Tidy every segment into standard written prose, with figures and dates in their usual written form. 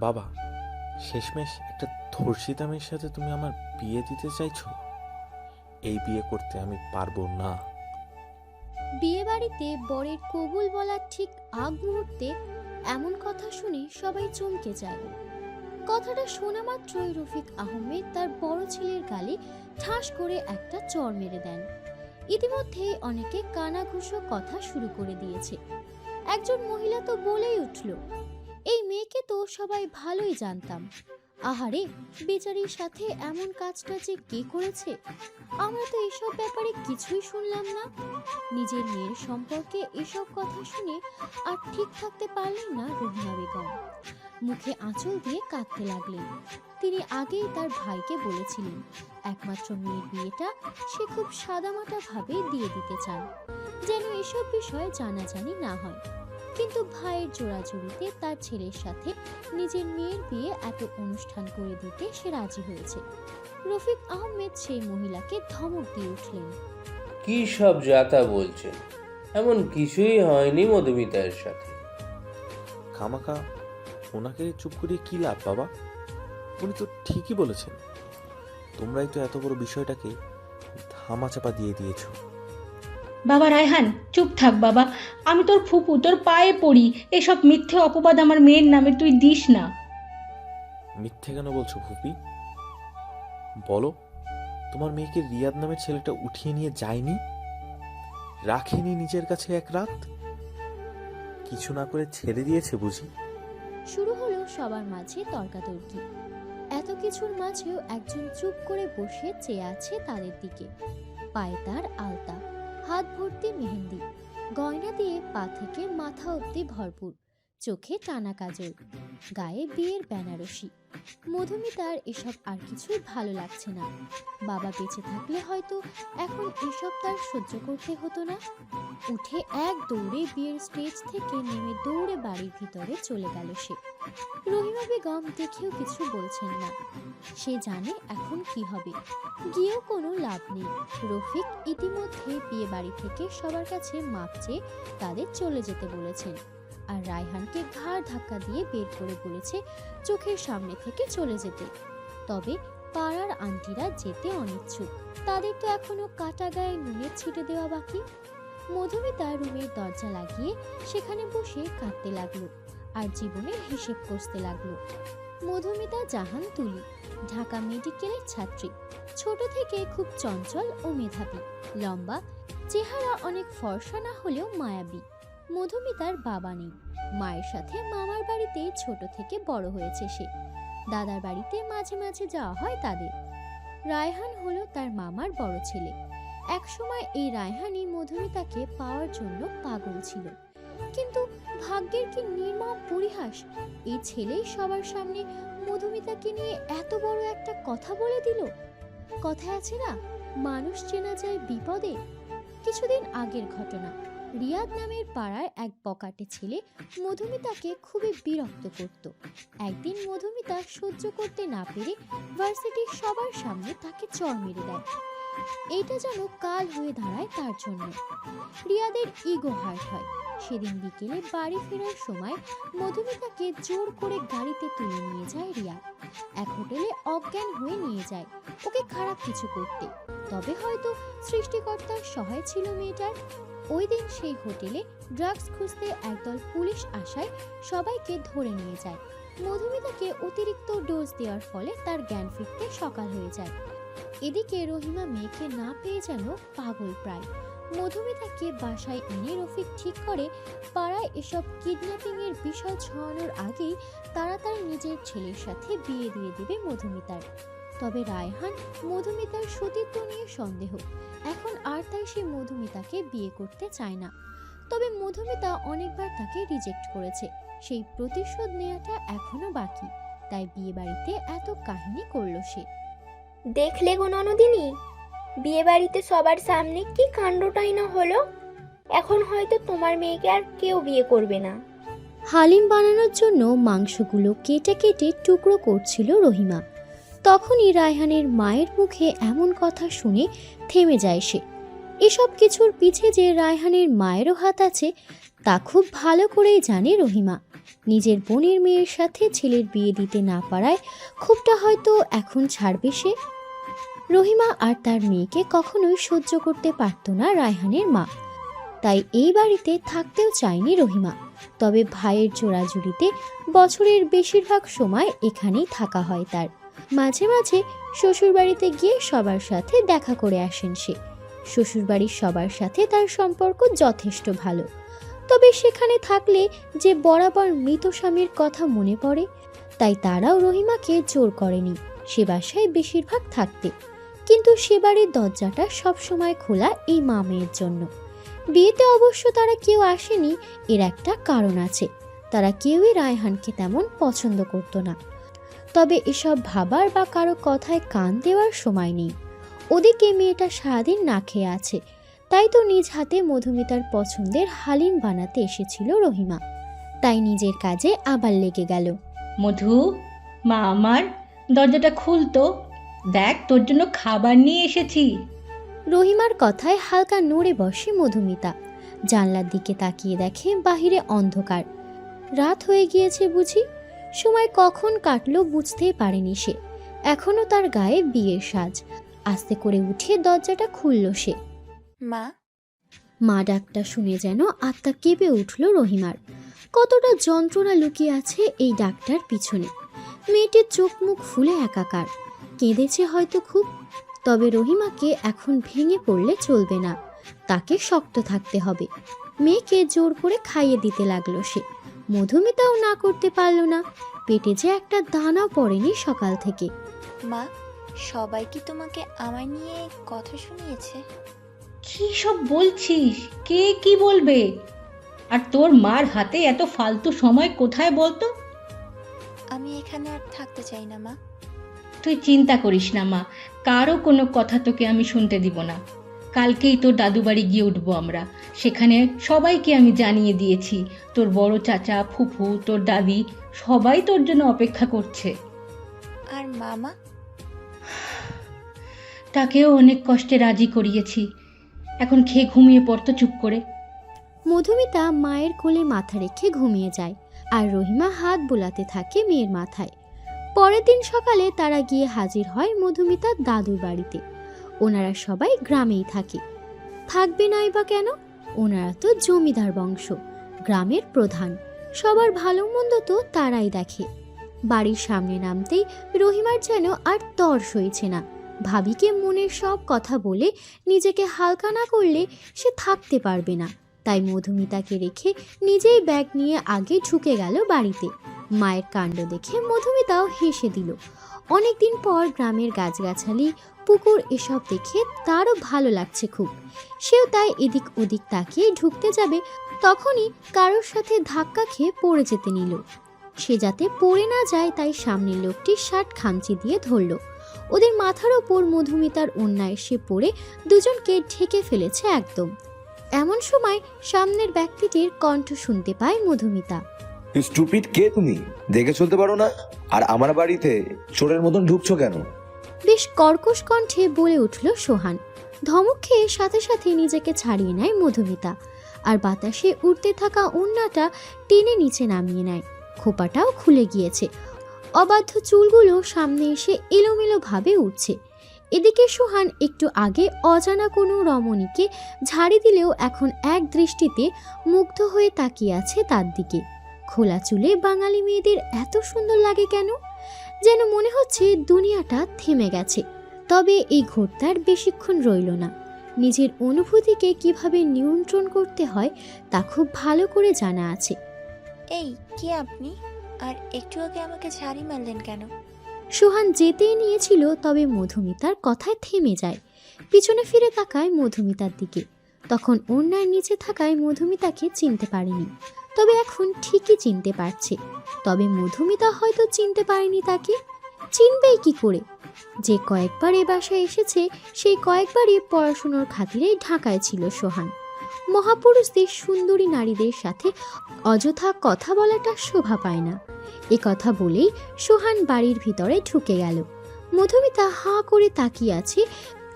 বাবা, শেষমেশ একটা ধর্ষিতা মেয়ের সাথে তুমি আমার বিয়ে দিতে চাইছো? এই বিয়ে করতে আমি পারবো না। বিয়ে বাড়িতে বরের কবুল বলার ঠিক আগ মুহূর্তে এমন কথা শুনে সবাই চমকে যায়। কথাটা শোনা মাত্রই রফিক আহমেদ তার বড় ছেলের গালে ঠাস করে একটা চড় মেরে দেন। ইতিমধ্যে অনেকে কানাঘুষো কথা শুরু করে দিয়েছে। একজন মহিলা তো বলেই উঠল, এই মেয়েকে তো সবাই ভালোই জানতাম, আহারে বেচারির সাথে এমন কাজটা যে কে করেছে, আমরা তো এসব ব্যাপারে কিছুই শুনলাম না। নিজের মেয়ের সম্পর্কে এসব কথা শুনে আর ঠিক থাকতে পারলেন না রহিমা বেগম। মুখে আঁচল দিয়ে কাঁদতে লাগলেন। তিনি আগেই তার ভাইকে বলেছিলেন একমাত্র মেয়ের বিয়েটা সে খুব সাদামাটা ভাবে দিয়ে দিতে চান, যেন এসব বিষয় জানাজানি না হয়। কিন্তু ভাইয়ের জোড়াজুড়িতে তার ছেলের সাথে নিজের মেয়ের বিয়ে এত অনুষ্ঠান করে দিতে সে রাজি হয়েছে। রফিক আহমেদ সেই মহিলাকে ধমক দিয়ে উঠলেন, কি সব যাতা বলছেন? এমন কিছুই হয়নি মধুমিতার সাথে। খামাখা ওনাকে চুপ করিয়ে কি লাভ বাবা? উনি তো ঠিকই বলেছেন। তোমরাই তো এত বড় বিষয়টাকে ধামাচাপা দিয়ে দিয়েছো। বাবা রায়হান, চুপ থাক বাবা। আমি তোর ফুপু, তোর পায়ে পড়ি, এসব মিথ্যে অপবাদ আমার মেয়ের নামে তুই দিস না। মিথ্যে কেন বলছো ফুপি? বলো, তোমার মেয়েকে রিয়াদ নামের ছেলেটা উঠিয়ে নিয়ে যায়নি? রাখেনি নিজের কাছে এক রাত? কিছু না করে ছেড়ে দিয়েছে বুঝি? শুরু হলো সবার মাঝে তর্কাতর্কি। এত কিছুর মাঝেও একজন চুপ করে বসে চেয়ে আছে তাদের দিকে। পায়ে তার আলতা, হাত ভর্তি মেহেন্দি, গয়না দিয়ে পা থেকে মাথা অবধি ভরপুর, চোখে টানা কাজল, গায়ে বিয়ের বেনারসি। মধুমিতার এসব আর কিছুই ভালো লাগছে না। বাবা বেঁচে থাকলে হয়তো এখন এসব তার সহ্য করতে হতো না। উঠে এক দৌড়ে বিয়ের স্টেজ থেকে নেমে দৌড়ে বাড়ির ভিতরে চলে গেল সে। রহিমা বেগম দেখেও কিছু বলছেন না। সে জানে এখন কি হবে, গিয়েও কোনো লাভ নেই। রফিক ইতিমধ্যে বিয়ে বাড়ি থেকে সবার কাছে মাপ চেয়ে তাদের চলে যেতে বলেছেন, আর রায়হানকে ঘাড় ধাক্কা দিয়ে বের করে বলেছে চোখের সামনে থেকে চলে যেতে। তবে পাড়ার আন্টিরা যেতে অনিচ্ছুক, তাদের তো এখনো কাটা গায়ে নুনের ছিটে দেওয়া বাকি। মধুমিতা রুমের দরজা লাগিয়ে সেখানে বসে কাঁদতে লাগলো আর জীবনের হিসেব কষতে লাগলো। মধুমিতা জাহান তুলি, ঢাকা মেডিকেলের ছাত্রী, ছোট থেকে খুব চঞ্চল ও মেধাবী, লম্বা, চেহারা অনেক ফর্সা না হলেও মায়াবী। মধুমিতার বাবা নেই, মায়ের সাথে মামার বাড়িতে ছোট থেকে বড় হয়েছে সে। দাদার বাড়িতে মাঝে মাঝে যাওয়া হয় তাদের। রায়হান হলো তার মামার বড় ছেলে। একসময় এই রায়হানই মধুমিতাকে পাওয়ার জন্য পাগল ছিল, কিন্তু ভাগ্যের কি নির্মম পরিহাস, এই ছেলেই সবার সামনে মধুমিতাকে নিয়ে এত বড় একটা কথা বলে দিল। কথা আছে না, মানুষ চেনা যায় বিপদে। কিছুদিন আগের ঘটনা, রিয়াদ নামের পাড়ার এক বকাটে ছেলে মধুমিতাকে খুবই বিরক্ত করত। একদিন মধুমিতা সহ্য করতে না পেরে ভার্সিটির সবার সামনে তাকে চড় মেরে দেয়। এইটা যেন কাল হয়ে দাঁড়ায় তার জন্য। রিয়াদের ইগো হার্ট হয়। সেদিন বিকেলে বাড়ি ফেরার সময় মধুমিতাকে জোর করে গাড়িতে তুলে নিয়ে যায় রিয়াদ। এক হোটেলে অজ্ঞান হয়ে নিয়ে যায় ওকে খারাপ কিছু করতে। তবে হয়তো সৃষ্টিকর্তার সহায় ছিল মেয়েটার। ওই দিন সেই হোটেলে ড্রাগস খুঁজতে একদল পুলিশ আসায় সবাইকে ধরে নিয়ে যায়। মধুমিতাকে অতিরিক্ত ডোজ দেওয়ার ফলে তার জ্ঞান ফিরতে সকাল হয়ে যায়। এদিকে রহিমা মেয়েকে না পেয়ে যেন পাগল প্রায়। মধুমিতাকে বাসায় এনে রফিক ঠিক করে পাড়ায় এসব কিডন্যাপিং এর বিষয় ছড়ানোর আগেই তাড়াতাড়ি নিজের ছেলের সাথে বিয়ে দিয়ে দেবে মধুমিতার। তবে রায়হান মধুমিতার সতীত্ব নিয়ে সন্দেহ, এখন আর তাই সে মধুমিতাকে বিয়ে করতে চায় না। তবে মধুমিতা অনেকবার তাকে রিজেক্ট করেছে, সেই প্রতিশোধ নেওয়াটা এখনো বাকি, তাই বিয়ে বাড়িতে এত কাহিনী করলো সে। দেখলে গো ননদিনী, বিয়ে বাড়িতে সবার সামনে কি কাণ্ডটাই না হলো। এখন হয়তো তোমার মেয়েকে আর কেউ বিয়ে করবে না। হালিম বানানোর জন্য মাংসগুলো কেটে কেটে টুকরো করছিল রহিমা। তখনই রায়হানের মায়ের মুখে এমন কথা শুনে থেমে যায় সে। এসব কিছুর পিছে যে রায়হানের মায়েরও হাত আছে তা খুব ভালো করেই জানে রহিমা। নিজের বোনের মেয়ের সাথে ছেলের বিয়ে দিতে না পারায় ক্ষোভটা হয়তো এখন ছাড়বে সে। রহিমা আর তার মেয়েকে কখনোই সহ্য করতে পারত না রায়হানের মা, তাই এই বাড়িতে থাকতেও চায়নি রহিমা। তবে ভাইয়ের জোড়াজুড়িতে বছরের বেশিরভাগ সময় এখানেই থাকা হয় তার। মাঝে মাঝে শ্বশুরবাড়িতে গিয়ে সবার সাথে দেখা করে আসেন সে। শ্বশুরবাড়ির সবার সাথে তার সম্পর্ক যথেষ্ট ভালো, তবে সেখানে থাকলে যে বরাবর মৃত স্বামীর কথা মনে পড়ে, তাই তারাও রহিমাকে জোর করেনি সে বাসায় বেশিরভাগ থাকতে। কিন্তু সে বাড়ির দরজাটা সবসময় খোলা এই মা মেয়ের জন্য। বিয়েতে অবশ্য তারা কেউ আসেনি, এর একটা কারণ আছে, তারা কেউই রায়হানকে তেমন পছন্দ করত না। তবে এসব ভাবার বা কারো কথায় কান দেওয়ার সময় নেই। ওদিকে মেয়েটা সারাদিন না খেয়ে আছে, তাই তো নিজ হাতে মধুমিতার পছন্দের হালিম বানাতে এসেছিল রহিমা। তাই নিজের কাজে আবার লেগে গেল। মধু, মা আমার, দরজাটা খুলতো, দেখ তোর জন্য খাবার নিয়ে এসেছি। রহিমার কথায় হালকা নড়ে বসে মধুমিতা। জানলার দিকে তাকিয়ে দেখে বাহিরে অন্ধকার। রাত হয়ে গিয়েছে বুঝি। সময় কখন কাটলো বুঝতেই পারেনি সে। এখনো তার গায়ে বিয়ের সাজ। আস্তে করে উঠে দরজাটা খুলল সে। মা, মা ডাকটা শুনে যেন আত্মা কেঁপে উঠল রহিমার। কতটা যন্ত্রণা লুকিয়ে আছে এই ডাকটার পিছনে। মেয়েটির চোখ মুখ ফুলে একাকার, কেঁদেছে হয়তো খুব। তবে রহিমাকে এখন ভেঙে পড়লে চলবে না, তাকে শক্ত থাকতে হবে। মেয়েকে জোর করে খাইয়ে দিতে লাগলো সে। মধুমিতাও না করতে পারল না, পেটে যে একটা দানাও পড়েনি সকাল থেকে। মা, সবাই কি তোমাকে আমায় নিয়ে কথা শুনিয়েছে? কি সব বলছিস? কে কি বলবে? আর তোর মার হাতে এত ফালতু সময় কোথায় বলতো? আমি এখানে আর থাকতে চাই না মা। তুই চিন্তা করিস না মা, কারো কোনো কথা তোকে আমি শুনতে দিব না। কালকেই তোর দাদু বাড়ি গিয়ে উঠবো আমরা। সেখানে সবাইকে আমি জানিয়ে দিয়েছি, তোর বড় চাচা, ফুফু, তোর দাদি সবাই তোর জন্য অপেক্ষা করছে। আর মামা? তাকেও অনেক কষ্টে রাজি করিয়েছি। এখন খেয়ে ঘুমিয়ে পড়তো চুপ করে। মধুমিতা মায়ের কোলে মাথা রেখে ঘুমিয়ে যায়, আর রহিমা হাত বোলাতে থাকে মেয়ের মাথায়। পরের দিন সকালে তারা গিয়ে হাজির হয় মধুমিতার দাদুর বাড়িতে। ওনারা সবাই গ্রামেই থাকে। থাকবে নাই বা কেন? ওনারা তো জমিদার বংশ, গ্রামের প্রধান। সবার ভালো মন্দ তো তারাই দেখে। বাড়ির সামনে নামতেই রহিমার যেন আর তর সইছে না। ভাবিকে মনের সব কথা বলে নিজেকে হালকা না করলে সে থাকতে পারবে না। তাই মধুমিতাকে রেখে নিজেই ব্যাগ নিয়ে আগে ঢুকে গেল বাড়িতে। মায়ের কাণ্ড দেখে মধুমিতাও হেসে দিল। অনেকদিন পর গ্রামের গাছগাছালি, পুকুর এসব দেখে তারও ভালো লাগছে খুব। সেও তাই এদিক ওদিক তাকিয়ে ঢুকতে যাবে, তখনই কারোর সাথে ধাক্কা খেয়ে পড়ে যেতে নিল। সে যাতে পড়ে না যায় তাই সামনের লোকটি শার্ট খামচি দিয়ে ধরল। ওদের মাথার ওপর মধুমিতার ওড়না এসে পড়ে দুজনকে ঢেকে ফেলেছে একদম। এমন সময় সামনের ব্যক্তিটির কণ্ঠ শুনতে পায় মধুমিতা। স্টুপিড, কে তুমি? দেখে চলতে পারো না? আর আমার বাড়িতে চোরের মতন ঢুকছো কেন? বেশ কর্কশ কণ্ঠে বলে উঠল সোহান। ধমক খেয়ে সাথে সাথে নিজেকে ছাড়িয়ে নেয় মধুমিতা, আর বাতাসে উড়তে থাকা ওড়নাটা টেনে নিচে নামিয়ে নেয়। খোপাটাও খুলে গিয়েছে। অবাধ্য চুলগুলো সামনে এসে এলোমেলো ভাবে উঠছে। এদিকে সোহান একটু আগে অজানা কোনো রমণীকে ঝাড়ি দিলেও এখন এক দৃষ্টিতে মুগ্ধ হয়ে তাকিয়ে আছে তার দিকে। খোলা চুলে বাঙালি মেয়েদের এত সুন্দর লাগে কেন? যেন মনে হচ্ছে দুনিয়াটা থেমে গেছে। তবে এই ঘোরটার বেশিক্ষণ রইল না। নিজের অনুভূতিকে কিভাবে নিয়ন্ত্রণ করতে হয় তা খুব ভালো করে জানা আছে। এই, কে আপনি? আর একটু আগে আমাকে ঝাড়ি মারলেন কেন? সোহান যেতেই নিয়েছিল, তবে মধুমিতার কথায় থেমে যায়। পিছনে ফিরে তাকায় মধুমিতার দিকে। তখন ওড়নার নিচে থাকায় মধুমিতাকে চিনতে পারেনি, তবে এখন ঠিকই চিনতে পারছে। তবে মধুমিতা হয়তো চিনতে পারেনি তাকে। চিনবেই কি করে? যে কয়েকবার এ বাসায় এসেছে সেই কয়েকবারই পড়াশুনোর খাতিরে ঢাকায় ছিল সোহান। মহাপুরুষদের সুন্দরী নারীদের সাথে অযথা কথা বলাটা শোভা পায় না। এ কথা বলেই সোহান বাড়ির ভিতরে ঢুকে গেল। মধুমিতা হাঁ করে তাকিয়ে আছে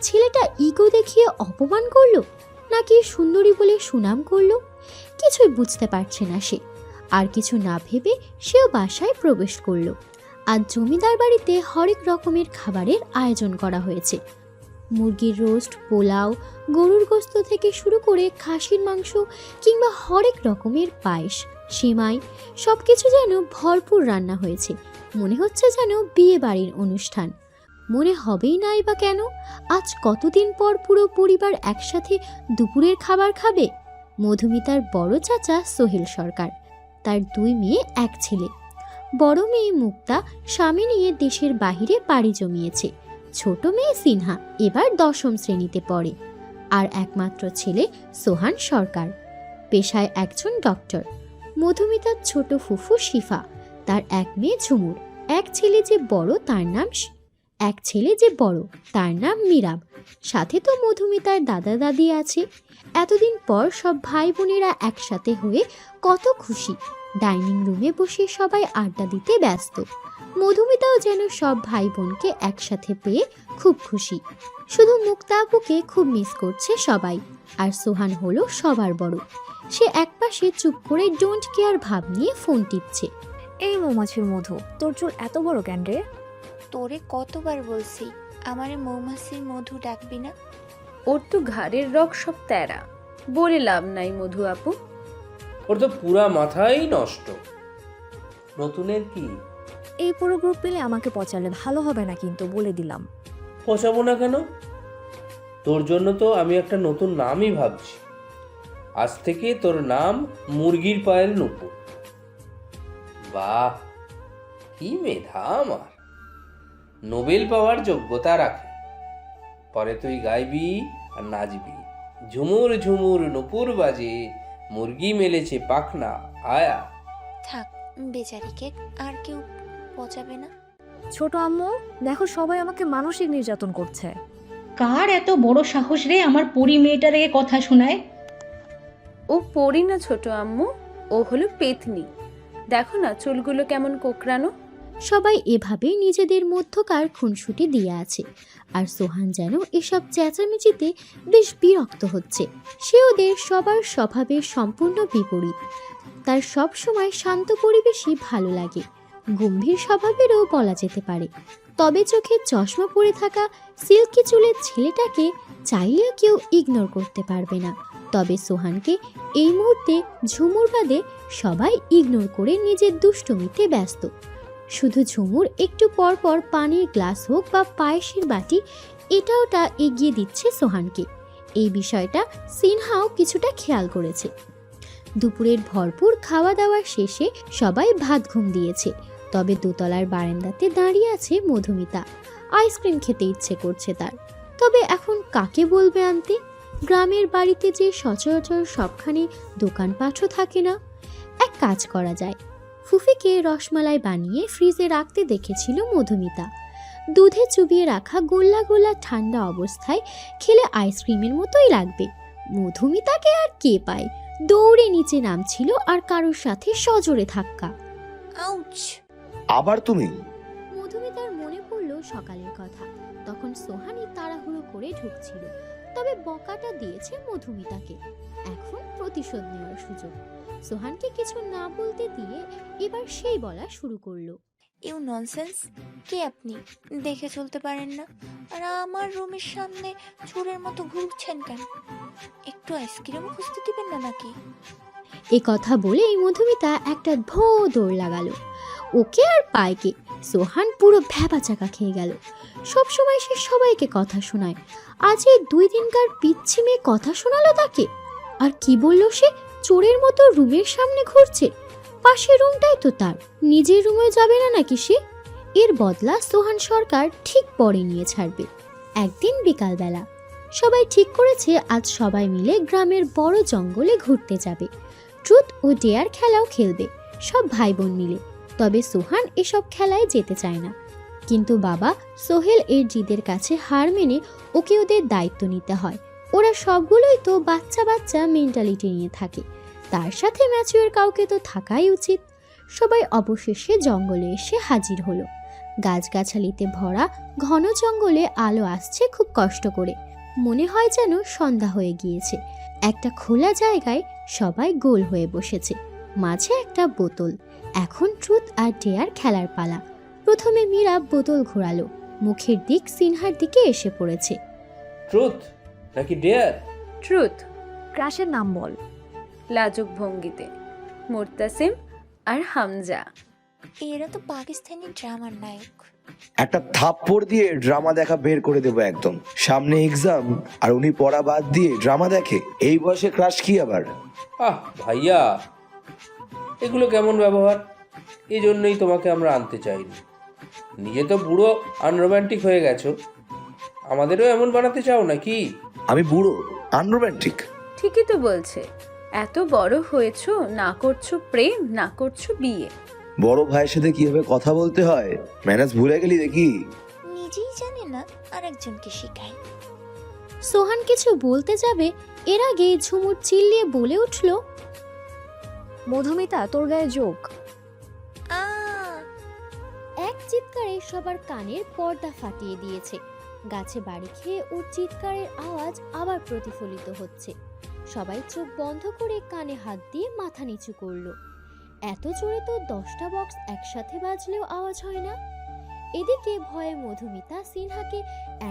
ছেলেটা ইগো দেখিয়ে অপমান করলো নাকি সুন্দরী বলে সুনাম করলো কিছুই বুঝতে পারছে না সে। আর কিছু না ভেবে সেও বাসায় প্রবেশ করলো। আজ জমিদার বাড়িতে হরেক রকমের খাবারের আয়োজন করা হয়েছে। মুরগির রোস্ট, পোলাও, গরুর গোশত থেকে শুরু করে খাসির মাংস কিংবা হরেক রকমের পায়েস, সেমাই, সবকিছু যেন ভরপুর রান্না হয়েছে। মনে হচ্ছে যেন বিয়ে বাড়ির অনুষ্ঠান। মনে হবেই নাই বা কেন, আজ কতদিন পর পুরো পরিবার একসাথে দুপুরের খাবার খাবে। মধুমিতার বড় চাচা সোহেল সরকার, তার 2 মেয়ে 1 ছেলে। বড় মেয়ে মুক্তা স্বামী নিয়ে দেশের বাহিরে পাড়ি জমিয়েছে। ছোট মেয়ে সিনহা এবার 10ম শ্রেণীতে পড়ে। আর একমাত্র ছেলে সোহান সরকার, পেশায় একজন ডক্টর। মধুমিতার ছোট ফুফু শিফা, তার 1 মেয়ে ঝুমুর, এক ছেলে যে বড় তার নাম মীরাব। সাথে তো মধুমিতার দাদা দাদি আছে। এতদিন পর সব ভাই বোনেরা একসাথে হয়ে কত খুশি। ডাইনিং রুমে বসে সবাই আড্ডা দিতে ব্যস্ত। মধুমিতাও যেন সব ভাই বোনকে একসাথে পেয়ে খুব খুশি। শুধু মুক্তা আপুকে খুব মিস করছে সবাই। আর সোহান হলো সবার বড়। সে একপাশে চুপ করে ডোন্ট কেয়ার ভাব নিয়ে ফোন টিপছে। এই মৌমাছির মধু, তোর চুল এত বড় কেন রে? তোরে কতবার বলছি আমারে মৌমাছির মধু ডাকবি না। ওর তো ঘাড়ের রগ সব তেরা, বলে লাভ নাই মধু আপু। ওর তো পুরা মাথাই নষ্ট। নতুনের কি? এই পুরো গ্রুপ পেলে আমাকে পচালে ভালো হবে না, কিন্তু বলে দিলাম। পচাবো না কেন? তোর জন্য তো আমি একটা নতুন নামই ভাবছি। আজ থেকে তোর নাম মুরগির পায়ের নুপুর। বাহ, কি মেধা আমার! নোবেল পাওয়ার যোগ্যতা রাখে। পরে তুই গাইবি আর নাচবি, ঝুমুর ঝুমুর নুপুর বাজে, মুরগি মেলেছে পাখনা আয়া। থাক, বেচারিকে আর কেউ পচাবে না। ছোট আম্মু, দেখো সবাই আমাকে মানসিক নির্যাতন করছে। কার এত বড় সাহস রে আমার পরি মেয়েটারে কথা শোনায়? ও পড়ি না ছোট আম্মু, ও হলো পেতনি। দেখো না চুলগুলো কেমন কোকড়ানো। সবাই এভাবেই নিজেদের মধ্যকার খুনসুটি দিয়ে আছে। আর সোহান যেন এসব চেঁচামেচিতে বেশ বিরক্ত হচ্ছে। সে ওদের সবার স্বভাবের সম্পূর্ণ বিপরীত। তার সব সময় শান্ত পরিবেশই ভালো লাগে। গম্ভীর স্বভাবেরও বলা যেতে পারে। তবে চোখে চশমা পরে থাকা সিল্কি চুলের ছেলেটাকে চাইলেও কেউ ইগনোর করতে পারবে না। তবে সোহানকে এই মুহূর্তে ঝুমুর বাদে সবাই ইগনোর করে নিজের দুষ্টুমিতে ব্যস্ত। শুধু ঝুমুর একটু পর পর পানির গ্লাস হোক বা পায়েসের বাটি এটা ওটা এগিয়ে দিচ্ছে সোহানকে। এই বিষয়টা সিনহাও কিছুটা খেয়াল করেছে। দুপুরের ভরপুর খাওয়া দাওয়ার শেষে সবাই ভাত ঘুম দিয়েছে। তবে দোতলার বারান্দাতে দাঁড়িয়ে আছে মধুমিতা। আইসক্রিম খেতে ইচ্ছে করছে তার। তবে এখন কাকে বলবে আনতে? গ্রামের বাড়িতে যে সচরাচর সবখানে দোকানপাটও থাকে না। এক কাজ করা যায়, ফুফিকে রসমালাই বানিয়ে ফ্রিজে রাখতে দেখেছিল মধুমিতা। দুধে চুবিয়ে রাখা গোল্লা গোল্লা ঠান্ডা অবস্থায় খেলে আইসক্রিমের মতোই লাগবে। মধুমিতাকে আর কে পায়, দৌড়ে নিচে নামছিল আর কারোর সাথে সজোরে ধাক্কা। আউচ! আবার তুমি? মধুমিতার মনে পড়ল সকালের কথা। তখন সোহানি তাড়াহুড়ো করে ঢুকছিল। তবে বকাটা দিয়েছে মধুমিতাকে। এখন প্রতিশোধ নেওয়ার সুযোগ। সোহানকে কিছু না বলতে দিয়ে এবার সেই বলা শুরু করলো। You nonsense! কে আপনি? দেখে চলতে পারেন না? আর আমার রুমের সামনে চোরের মতো ঘুরছেন কেন? একটু আইসক্রিম খুঁজতে দিবেন না নাকি? এ কথা বলে এই মধুমিতা একটা ধো দৌড় লাগালো। ওকে আর পায়কে সোহান পুরো ভ্যাবাচাকা খেয়ে গেল। সবসময় সে সবাইকে কথা শোনায়, আজ এই 2 দিনকার পিচ্ছি মেয়ে কথা শোনালো তাকে। আর কি বলল সে? চোরের মতো রুমের সামনে ঘুরছে। পাশের রুমটাই তো তার, নিজের রুমে যাবে না নাকি সে? এর বদলা সোহান সরকার ঠিক পরে নিয়ে ছাড়বে। একদিন বিকালবেলা সবাই ঠিক করেছে আজ সবাই মিলে গ্রামের বড় জঙ্গলে ঘুরতে যাবে। ট্রুথ ও ডেয়ার খেলাও খেলবে সব ভাই বোন মিলে। তবে সোহান এসব খেলায় যেতে চায় না। কিন্তু বাবা সোহেল এর জিদের কাছে হার মেনে ওকে ওদের দায়িত্ব নিতে হয়। ওরা সবগুলোই তো বাচ্চা বাচ্চা মেন্টালিটি নিয়ে থাকে, তার সাথে ম্যাচিওর কাউকে তো থাকাই উচিত। সবাই অবশেষে জঙ্গলে এসে হাজির হলো। গাছগাছালিতে ভরা ঘন জঙ্গলে আলো আসছে খুব কষ্ট করে। মনে হয় যেন সন্ধ্যা হয়ে গিয়েছে। একটা খোলা জায়গায় সবাই গোল হয়ে বসেছে, মাঝে একটা বোতল। এখন ট্রুথ আর ডেয়ার খেলার পালা। প্রথমে মীরা বোতল ঘোরালো, মুখের দিক সিনহার দিকে এসে পড়েছে। ট্রুথ নাকি ডেয়ার? ট্রুথ। ক্রাশের নাম বল। লাজুক ভঙ্গিতে মুর্তাসিম আর হামজা। এরা তো পাকিস্তানি ড্রামার নায়ক। একটা থাপ্পড় দিয়ে ড্রামা দেখা বের করে দেবো একদম। সামনে এক্সাম আর উনি পড়া বাদ দিয়ে ড্রামা দেখে? এই বয়সে ক্রাশ কি আবার? ভাইয়া, এগুলো কেমন ব্যবহার? এই জন্যই তোমাকে আমরা আনতে চাইনি। নিজে তো বুড়ো আনরোম্যান্টিক হয়ে গেছো, আমাদেরও এমন বানাতে চাও নাকি? আমি বুড়ো আনরোম্যান্টিক? ঠিকই তো বলছে। এত বড় হয়েছো, না করছো প্রেম, না করছো বিয়ে। বড় ভাইয়ের সাথে কিভাবে কথা বলতে হয় ম্যানেজ ভুলে গেলি দেখি। নিজেই জানে না, আরেকজনকে শেখায়। সোহান কিছু বলতে যাবে, এর আগে ঝুমুর চিল্লিয়ে বলে উঠল, মধুমিতা, তোর গায়ে যোগ। আ এক চিৎকারে সবার কানের পর্দা ফাটিয়ে দিয়েছে। গাছে বাড়ি খেয়ে ওর চিৎকারের আওয়াজ আবার প্রতিফলিত হচ্ছে। সবাই চোখ বন্ধ করে কানে হাত দিয়ে মাথা নিচু করলো। এত জোরে তো 10টা বক্স একসাথে বাজলেও আওয়াজ হয় না। এদিকে ভয়ে মধুমিতা সিনহাকে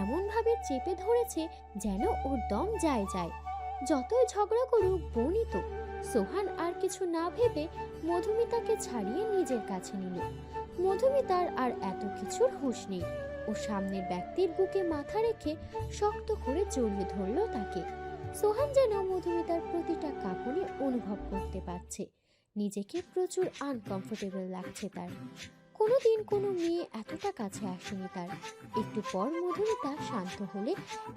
এমনভাবে চেপে ধরেছে যেন ওর দম যায় যায়। যতই ঝগড়া করুক বোনই তো। সোহান আর কিছু না ভেবে মধুমিতাকে ছাড়িয়ে নিজের কাছে নিল। মধুমিতার আর এত কিছুর হুঁশ নেই। ও সামনের ব্যক্তির বুকে মাথা রেখে শক্ত করে জড়িয়ে ধরল তাকে। সোহান যেন মধুমিতার প্রতিটা কাঁপুনি অনুভব করতে পারছে। নিজেকে প্রচুর আনকমফোর্টেবল লাগছে তার। কোনোদিন কোনো মেয়ে এতটা কাছে আসেনি তার। একটু পর মধুমিতা শান্ত হলে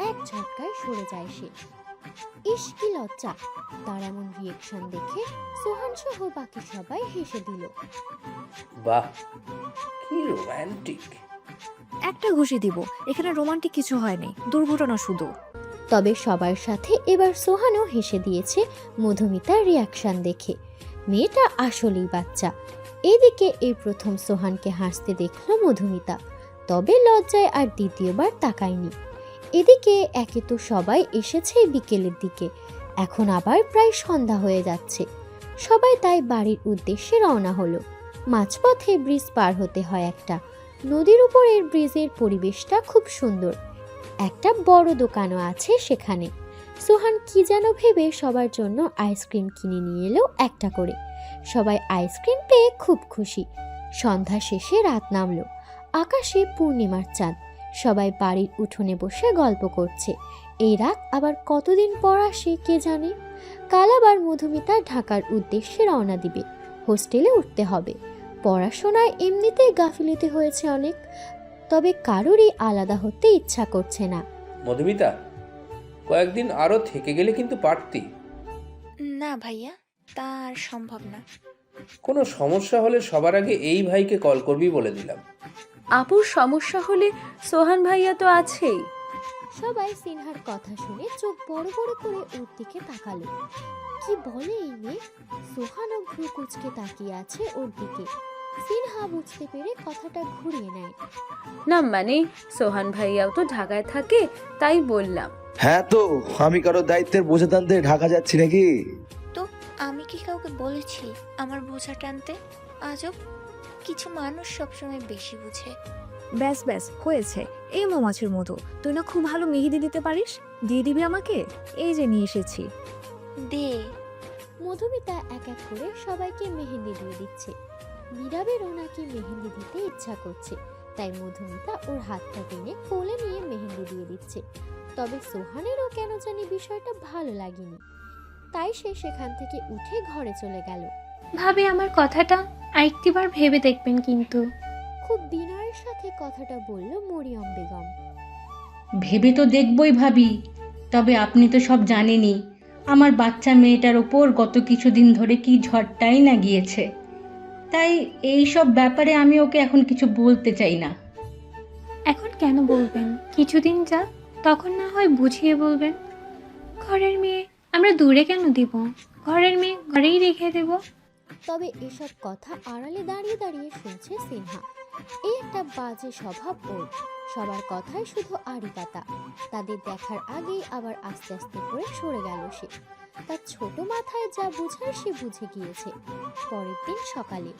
এক ঝটকায় সরে যায় সে। ইস কি লজ্জা! তার এমন রিয়েকশন দেখে সোহান সহ বাকি সবাই হেসে দিল। বাহ, কি রোম্যান্টিক। একটা ঘুষি দিব, এখানে রোমান্টিক কিছু হয়নি, দুর্ঘটনা শুধু। তবে সবার সাথে এবার সোহানও হেসে দিয়েছে মধুমিতার রিয়াকশন দেখে। মেয়েটা আসলেই বাচ্চা। এদিকে এই প্রথম সোহানকে হাসতে দেখল মধুমিতা, তবে লজ্জায় আর দ্বিতীয়বার তাকায়নি। এদিকে একে তো সবাই এসেছে বিকেলের দিকে, এখন আবার প্রায় সন্ধ্যা হয়ে যাচ্ছে। সবাই তাই বাড়ির উদ্দেশ্যে রওনা হলো। মাঝপথে ব্রিজ পার হতে হয় একটা। নদীর উপরের ব্রিজের পরিবেশটা খুব সুন্দর। একটা বড় দোকানও আছে সেখানে। সোহান কি যেন ভেবে সবার জন্য আইসক্রিম কিনে নিয়ে এলো একটা করে। সবাই আইসক্রিম পেয়ে খুব খুশি। সন্ধ্যা শেষে রাত নামলো। আকাশে পূর্ণিমার চাঁদ। সবাই বাড়ির উঠোনে বসে গল্প করছে। এই রাত আবার কতদিন পর আসে কে জানে। কাল আবার মধুমিতা ঢাকার উদ্দেশ্যে রওনা দিবে। হোস্টেলে উঠতে হবে। পড়াশোনায় এমনিতেই গাফিলতি হয়েছে অনেক, তবে কারোরই আলাদা হতে ইচ্ছা করছে না। মধুমিতা, কয়েকদিন আরো থেকে গেলে কিন্তু পারতি। না ভাইয়া, তা আর সম্ভব না। কোনো সমস্যা হলে সবার আগে এই ভাইকে কল করবি বলে দিলাম। আপুর সমস্যা হলে সোহান ভাইয়া তো আছেই। সবাই সিনহার কথা শুনে চোখ বড় বড় করে ওর দিকে তাকালো। কি বলে এই মেয়ে? সোহানও ভ্রু কুঁচকে তাকিয়ে আছে ওর দিকে। সিনহা বুঝতে পেরে কথাটা ঘুরিয়ে নেয়। না মানে সোহান ভাইয়াও তো ঢাকায় থাকে, তাই বললাম। হ্যাঁ, তো আমি কারো দায়িত্বের বোঝা টানতে ঢাকা যাচ্ছি নাকি? তো আমি কি কাউকে বলেছি আমার বোঝা টানতে? আজব, কিছু মানুষ সবসময় বেশি বুঝে। ব্যাস ব্যাস হয়েছে। এই মৌমাছির মতো তুই না খুব ভালো মেহেদি দিতে পারিস, দিয়ে দিবি আমাকে? এই যে নিয়ে এসেছি। দে। মধুমিতা এক এক করে সবাইকে মেহেন্দি দিয়ে দিচ্ছে। মীরাবেরও নাকি মেহেন্দি দিতে ইচ্ছা করছে, তাই মধুমিতা ওর হাতটা টেনে কোলে নিয়ে মেহেন্দি দিয়ে দিচ্ছে। তবে সোহানেরও কেন জানি বিষয়টা ভালো লাগেনি, তাই সে সেখান থেকে উঠে ঘরে চলে গেল। ভাবি, আমার কথাটা আরেকটিবার ভেবে দেখবেন কিন্তু। খুব বিনয়ের সাথে কথাটা বলল মরিয়ম বেগম। ভেবে তো দেখবই ভাবি, তবে আপনি তো সব জানেনই আমার বাচ্চা মেয়েটার ওপর গত কিছুদিন ধরে কি ঝড়টাই না গিয়েছে। তাই এই সব ব্যাপারে আমি ওকে এখন কিছু বলতে চাই না। এখন কেন বলবেন? কিছুদিন যাক, তখন না হয় বুঝিয়ে বলবেন। ঘরের মেয়ে আমরা দূরে কেন দিব? ঘরের মেয়ে ঘরেই রেখে দেব। তবে এসব কথা আড়ালে দাঁড়িয়ে দাঁড়িয়ে শুনছে সিনহা। এই একটা বাজে স্বভাব ওর, সবার কথায় শুধু আড়ি পাতা। তাদের দেখার আগেই আবার আস্তে আস্তে করে সরে গেল সে। তার ছোট মাথায় যা বুঝার সে বুঝে গিয়েছে। পরের দিন সকালে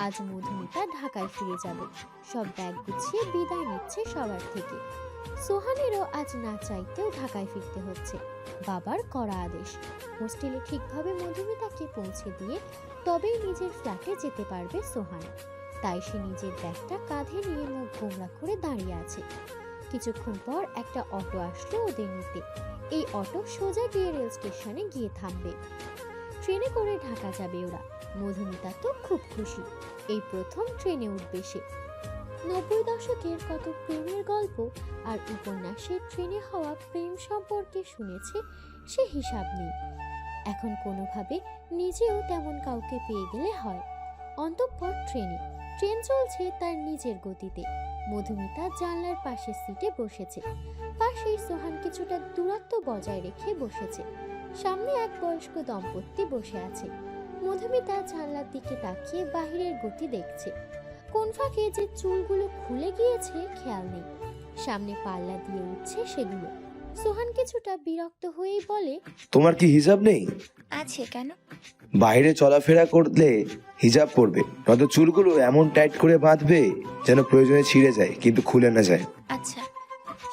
আজ মধুমিতা ঢাকায় ফিরে যাবে। সব ব্যাগ গুছিয়ে বিদায় নিচ্ছে সবার থেকে। সোহানেরও আজ না চাইতেও ঢাকায় ফিরতে হচ্ছে। বাবার কড়া আদেশ, হোস্টেলে ঠিকভাবে মধুমিতাকে পৌঁছে দিয়ে তবেই নিজের ফ্ল্যাটে যেতে পারবে সোহান। তাই সে নিজের ব্যাগটা কাঁধে নিয়ে মুখ গোমরা করে দাঁড়িয়ে আছে। কিছুক্ষণ পর একটা অটো আসলো ওদের নিতে। এই অটো সোজা গিয়ে রেল স্টেশনে গিয়ে থামবে। ট্রেনে করে ঢাকা যাবে ওরা। মধুমিতা তো খুব খুশি, এই প্রথম ট্রেনে উঠবে সে। 90 দশকের কত প্রেমের গল্প আর উপন্যাসের ট্রেনে হওয়া প্রেম সম্পর্কে শুনেছে সে হিসাব নেই। এখন কোনোভাবে নিজেও তেমন কাউকে পেয়ে গেলে হয়। অন্তঃপর ট্রেন চলছে তার নিজের গতিতে। মধুমিতা জানলার পাশের সিটে বসেছে। পাশেই সোহান কিছুটা দূরত্ব বজায় রেখে বসেছে। সামনে এক বয়স্ক দম্পতি বসে আছে। মধুমিতা জানলার দিকে তাকিয়ে বাহিরের গতি দেখছে। কোন ফাঁকে যে চুলগুলো খুলে গিয়েছে খেয়াল নেই। সামনে পাল্লা দিয়ে উঠছে সেগুলো। সোহান কিছুটা বিরক্ত হয়েই বলে, তোমার কি হিজাব নেই? আছে কেন? বাইরে চলাফেরা করলে হিজাব পরবে, নয়তো চুলগুলো এমন টাইট করে বাঁধবে যেন প্রয়োজনে ছিঁড়ে যায় কিন্তু খুলে না যায়। আচ্ছা।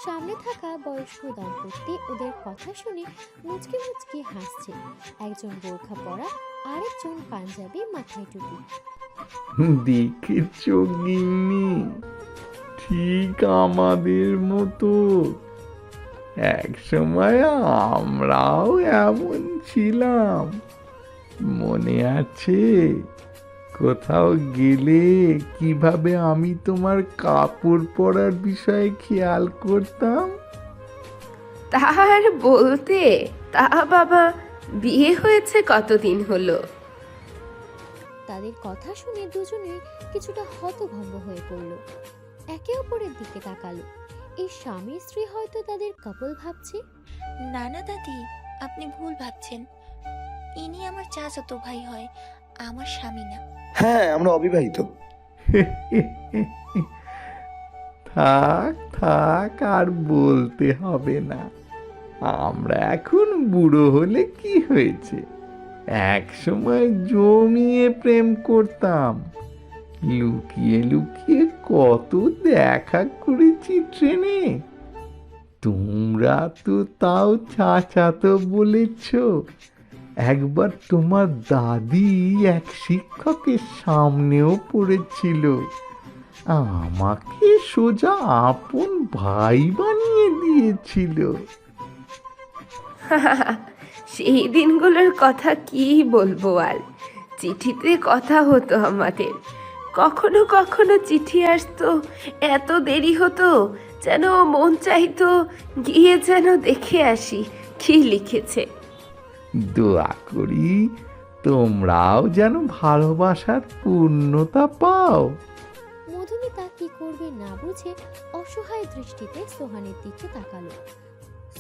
সামনে থাকা বয়স্ক দম্পতি ওদের কথা শুনে মুচকি মুচকি হাসছে। একজন বোরখা পরা, আরেকজন পাঞ্জাবি, মাথায় টুপি। দেখেছ গিন্নি, ঠিক আমাদের মতো এক সময় আমরাও এমন ছিলাম, মনে আছে? কোথাও গেলে কিভাবে আমি তোমার কাপড় পরার বিষয়ে খেয়াল করতাম। তার বলতে, তা বাবা বিয়ে হয়েছে কতদিন হলো? তাদের কথা শুনে দুজনে কিছুটা হতভম্ব হয়ে পড়ল। একে অপরের দিকে তাকালো। এই স্বামী স্ত্রী হয়তো তাদের কাপল ভাবছে। না না দাদি, আপনি ভুল ভাবছেন। ইনি আমার চাচাতো ভাই হয়, আমার স্বামী না। হ্যাঁ, আমরা অবিবাহিত। থাক থাক, আর বলতে হবে না। আমরা এখন বুড়ো হলে কি হয়েছে, এক সময় জমিয়ে প্রেম করতাম। লুকিয়ে লুকিয়ে কত দেখা করেছি ট্রেনে। তোমরা তো তাও চাচাতো বলেছ। একবার তোমার দাদি এক শিক্ষকের সামনেও পড়েছিল, আমাকে সোজা আপন ভাই বানিয়ে দিয়েছিল। সেই দিনগুলোর কথা কি বলবো আর। চিঠিতে কথা হতো আমাদের, কখনো কখনো চিঠি আসতো, এত দেরি হতো যেন মন চাইতো গিয়ে যেন দেখে আসি কি লিখেছে। দোয়া করি তোমরাও যেন ভালোবাসার পূর্ণতা পাও। মধুমিতা কি করবে না বুঝে অসহায় দৃষ্টিতে সোহানের দিকে তাকালো।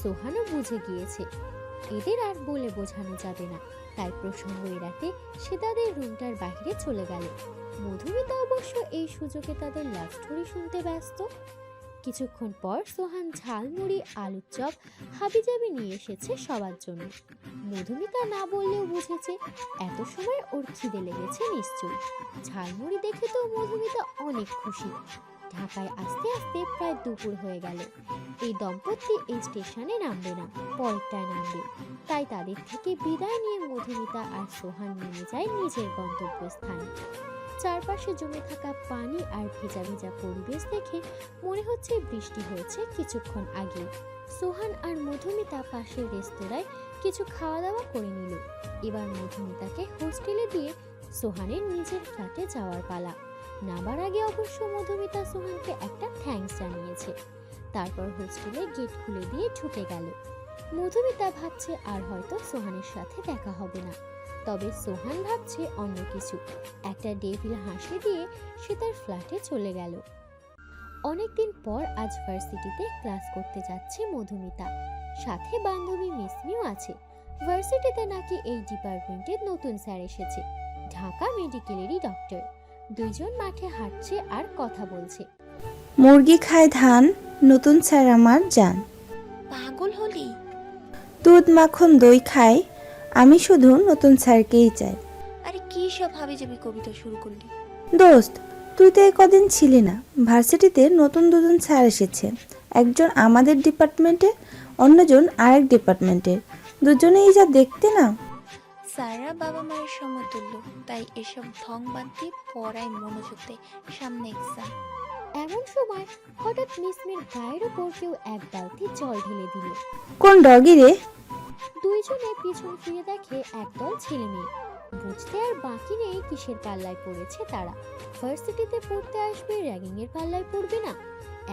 সোহানও বুঝে গিয়েছে এদের আর বলে বোঝানো যাবে না, তাই প্রসঙ্গ এড়াতে সে তাদের রুমটার বাইরে চলে গেল। মধুমিতা অবশ্য এই সুযোগে তাদের লাভ স্টোরি শুনতে ব্যস্ত। কিছুক্ষণ পর সোহান ঝালমুড়ি, আলুর চপ, হাবিজাবি নিয়ে এসেছে সবার জন্য। মধুমিতা না বললেও বুঝেছে এত সময় ওর খিদে লেগেছে নিশ্চয়ই। ঝালমুড়ি দেখে তো মধুমিতা অনেক খুশি। ঢাকায় আসতে আসতে প্রায় দুপুর হয়ে গেল। এই দম্পতি এই স্টেশনে নামবে না, পরেরটায় নামবে। তাই তাদের থেকে বিদায় নিয়ে মধুমিতা আর সোহান নেমে যায় নিজের গন্তব্যস্থানে। চারপাশে জমে থাকা পানি আর ভেজা ভেজা পরিবেশ দেখে মনে হচ্ছে বৃষ্টি হয়েছে কিছুক্ষণ আগে। সোহান আর মধুমিতা পাশের রেস্তোরাঁয় কিছু খাওয়া দাওয়া করে নিল। এবার মধুমিতাকে হোস্টেলে দিয়ে সোহানের নিজের ফ্ল্যাটে যাওয়ার পালা। নামার আগে অবশ্য মধুমিতা সোহানকে একটা থ্যাঙ্কস জানিয়েছে। তারপর হোস্টেলে গেট খুলে দিয়ে ঢুকে গেল। মধুমিতা ভাবছে আর হয়তো সোহানের সাথে দেখা হবে না, তবে সোহান ভাবছে অন্য কিছু। একটা ডেভিল হাসি দিয়ে সে তার ফ্ল্যাটে চলে গেল। অনেকদিন পর আজ ভার্সিটিতে ক্লাস করতে যাচ্ছে মধুমিতা, সাথে বান্ধবী মিসমিও আছে। ভার্সিটিতে নাকি এই ডিপার্টমেন্টের নতুন স্যার এসেছে, ঢাকা মেডিকেলেরই ডক্টর। দুইজন মাঠে হাঁটছে আর কথা বলছে। মুরগি খায় ধান, নতুন স্যার আমার যান। পাগল হলি? দুধ মাখন দই খায়, আমি শুধু নতুন স্যারকেই চাই। আরে কি সব হাবিজাবি কবিতা শুরু করলি? দোস্ত, তুই তো এই কদিন ছিলি না। ভার্সিটিতে নতুন দুজন স্যার এসেছে, একজন আমাদের ডিপার্টমেন্টে, অন্যজন আরেক ডিপার্টমেন্টের। দুজনেই যা দেখতে না। স্যাররা বাবা মায়ের সমতুল্য, তাই এসব ঢং বাদ দিয়ে পড়ায় মনোযোগ দে, সামনে এক্সাম। এমন সময় হঠাৎ মিসমির গায়ের উপর কেউ এক বালতি জল ঢেলে দিল। কোন ডগি রে? দুইজনে পিছন ফিরে দেখে একদল ছেলে মেয়ে। বুঝতে আর বাকি নেই কিসের পাল্লায় পড়েছে তারা। ভার্সিটিতে পড়তে আসবে, র্যাগিং এর পাল্লায় পড়বে না,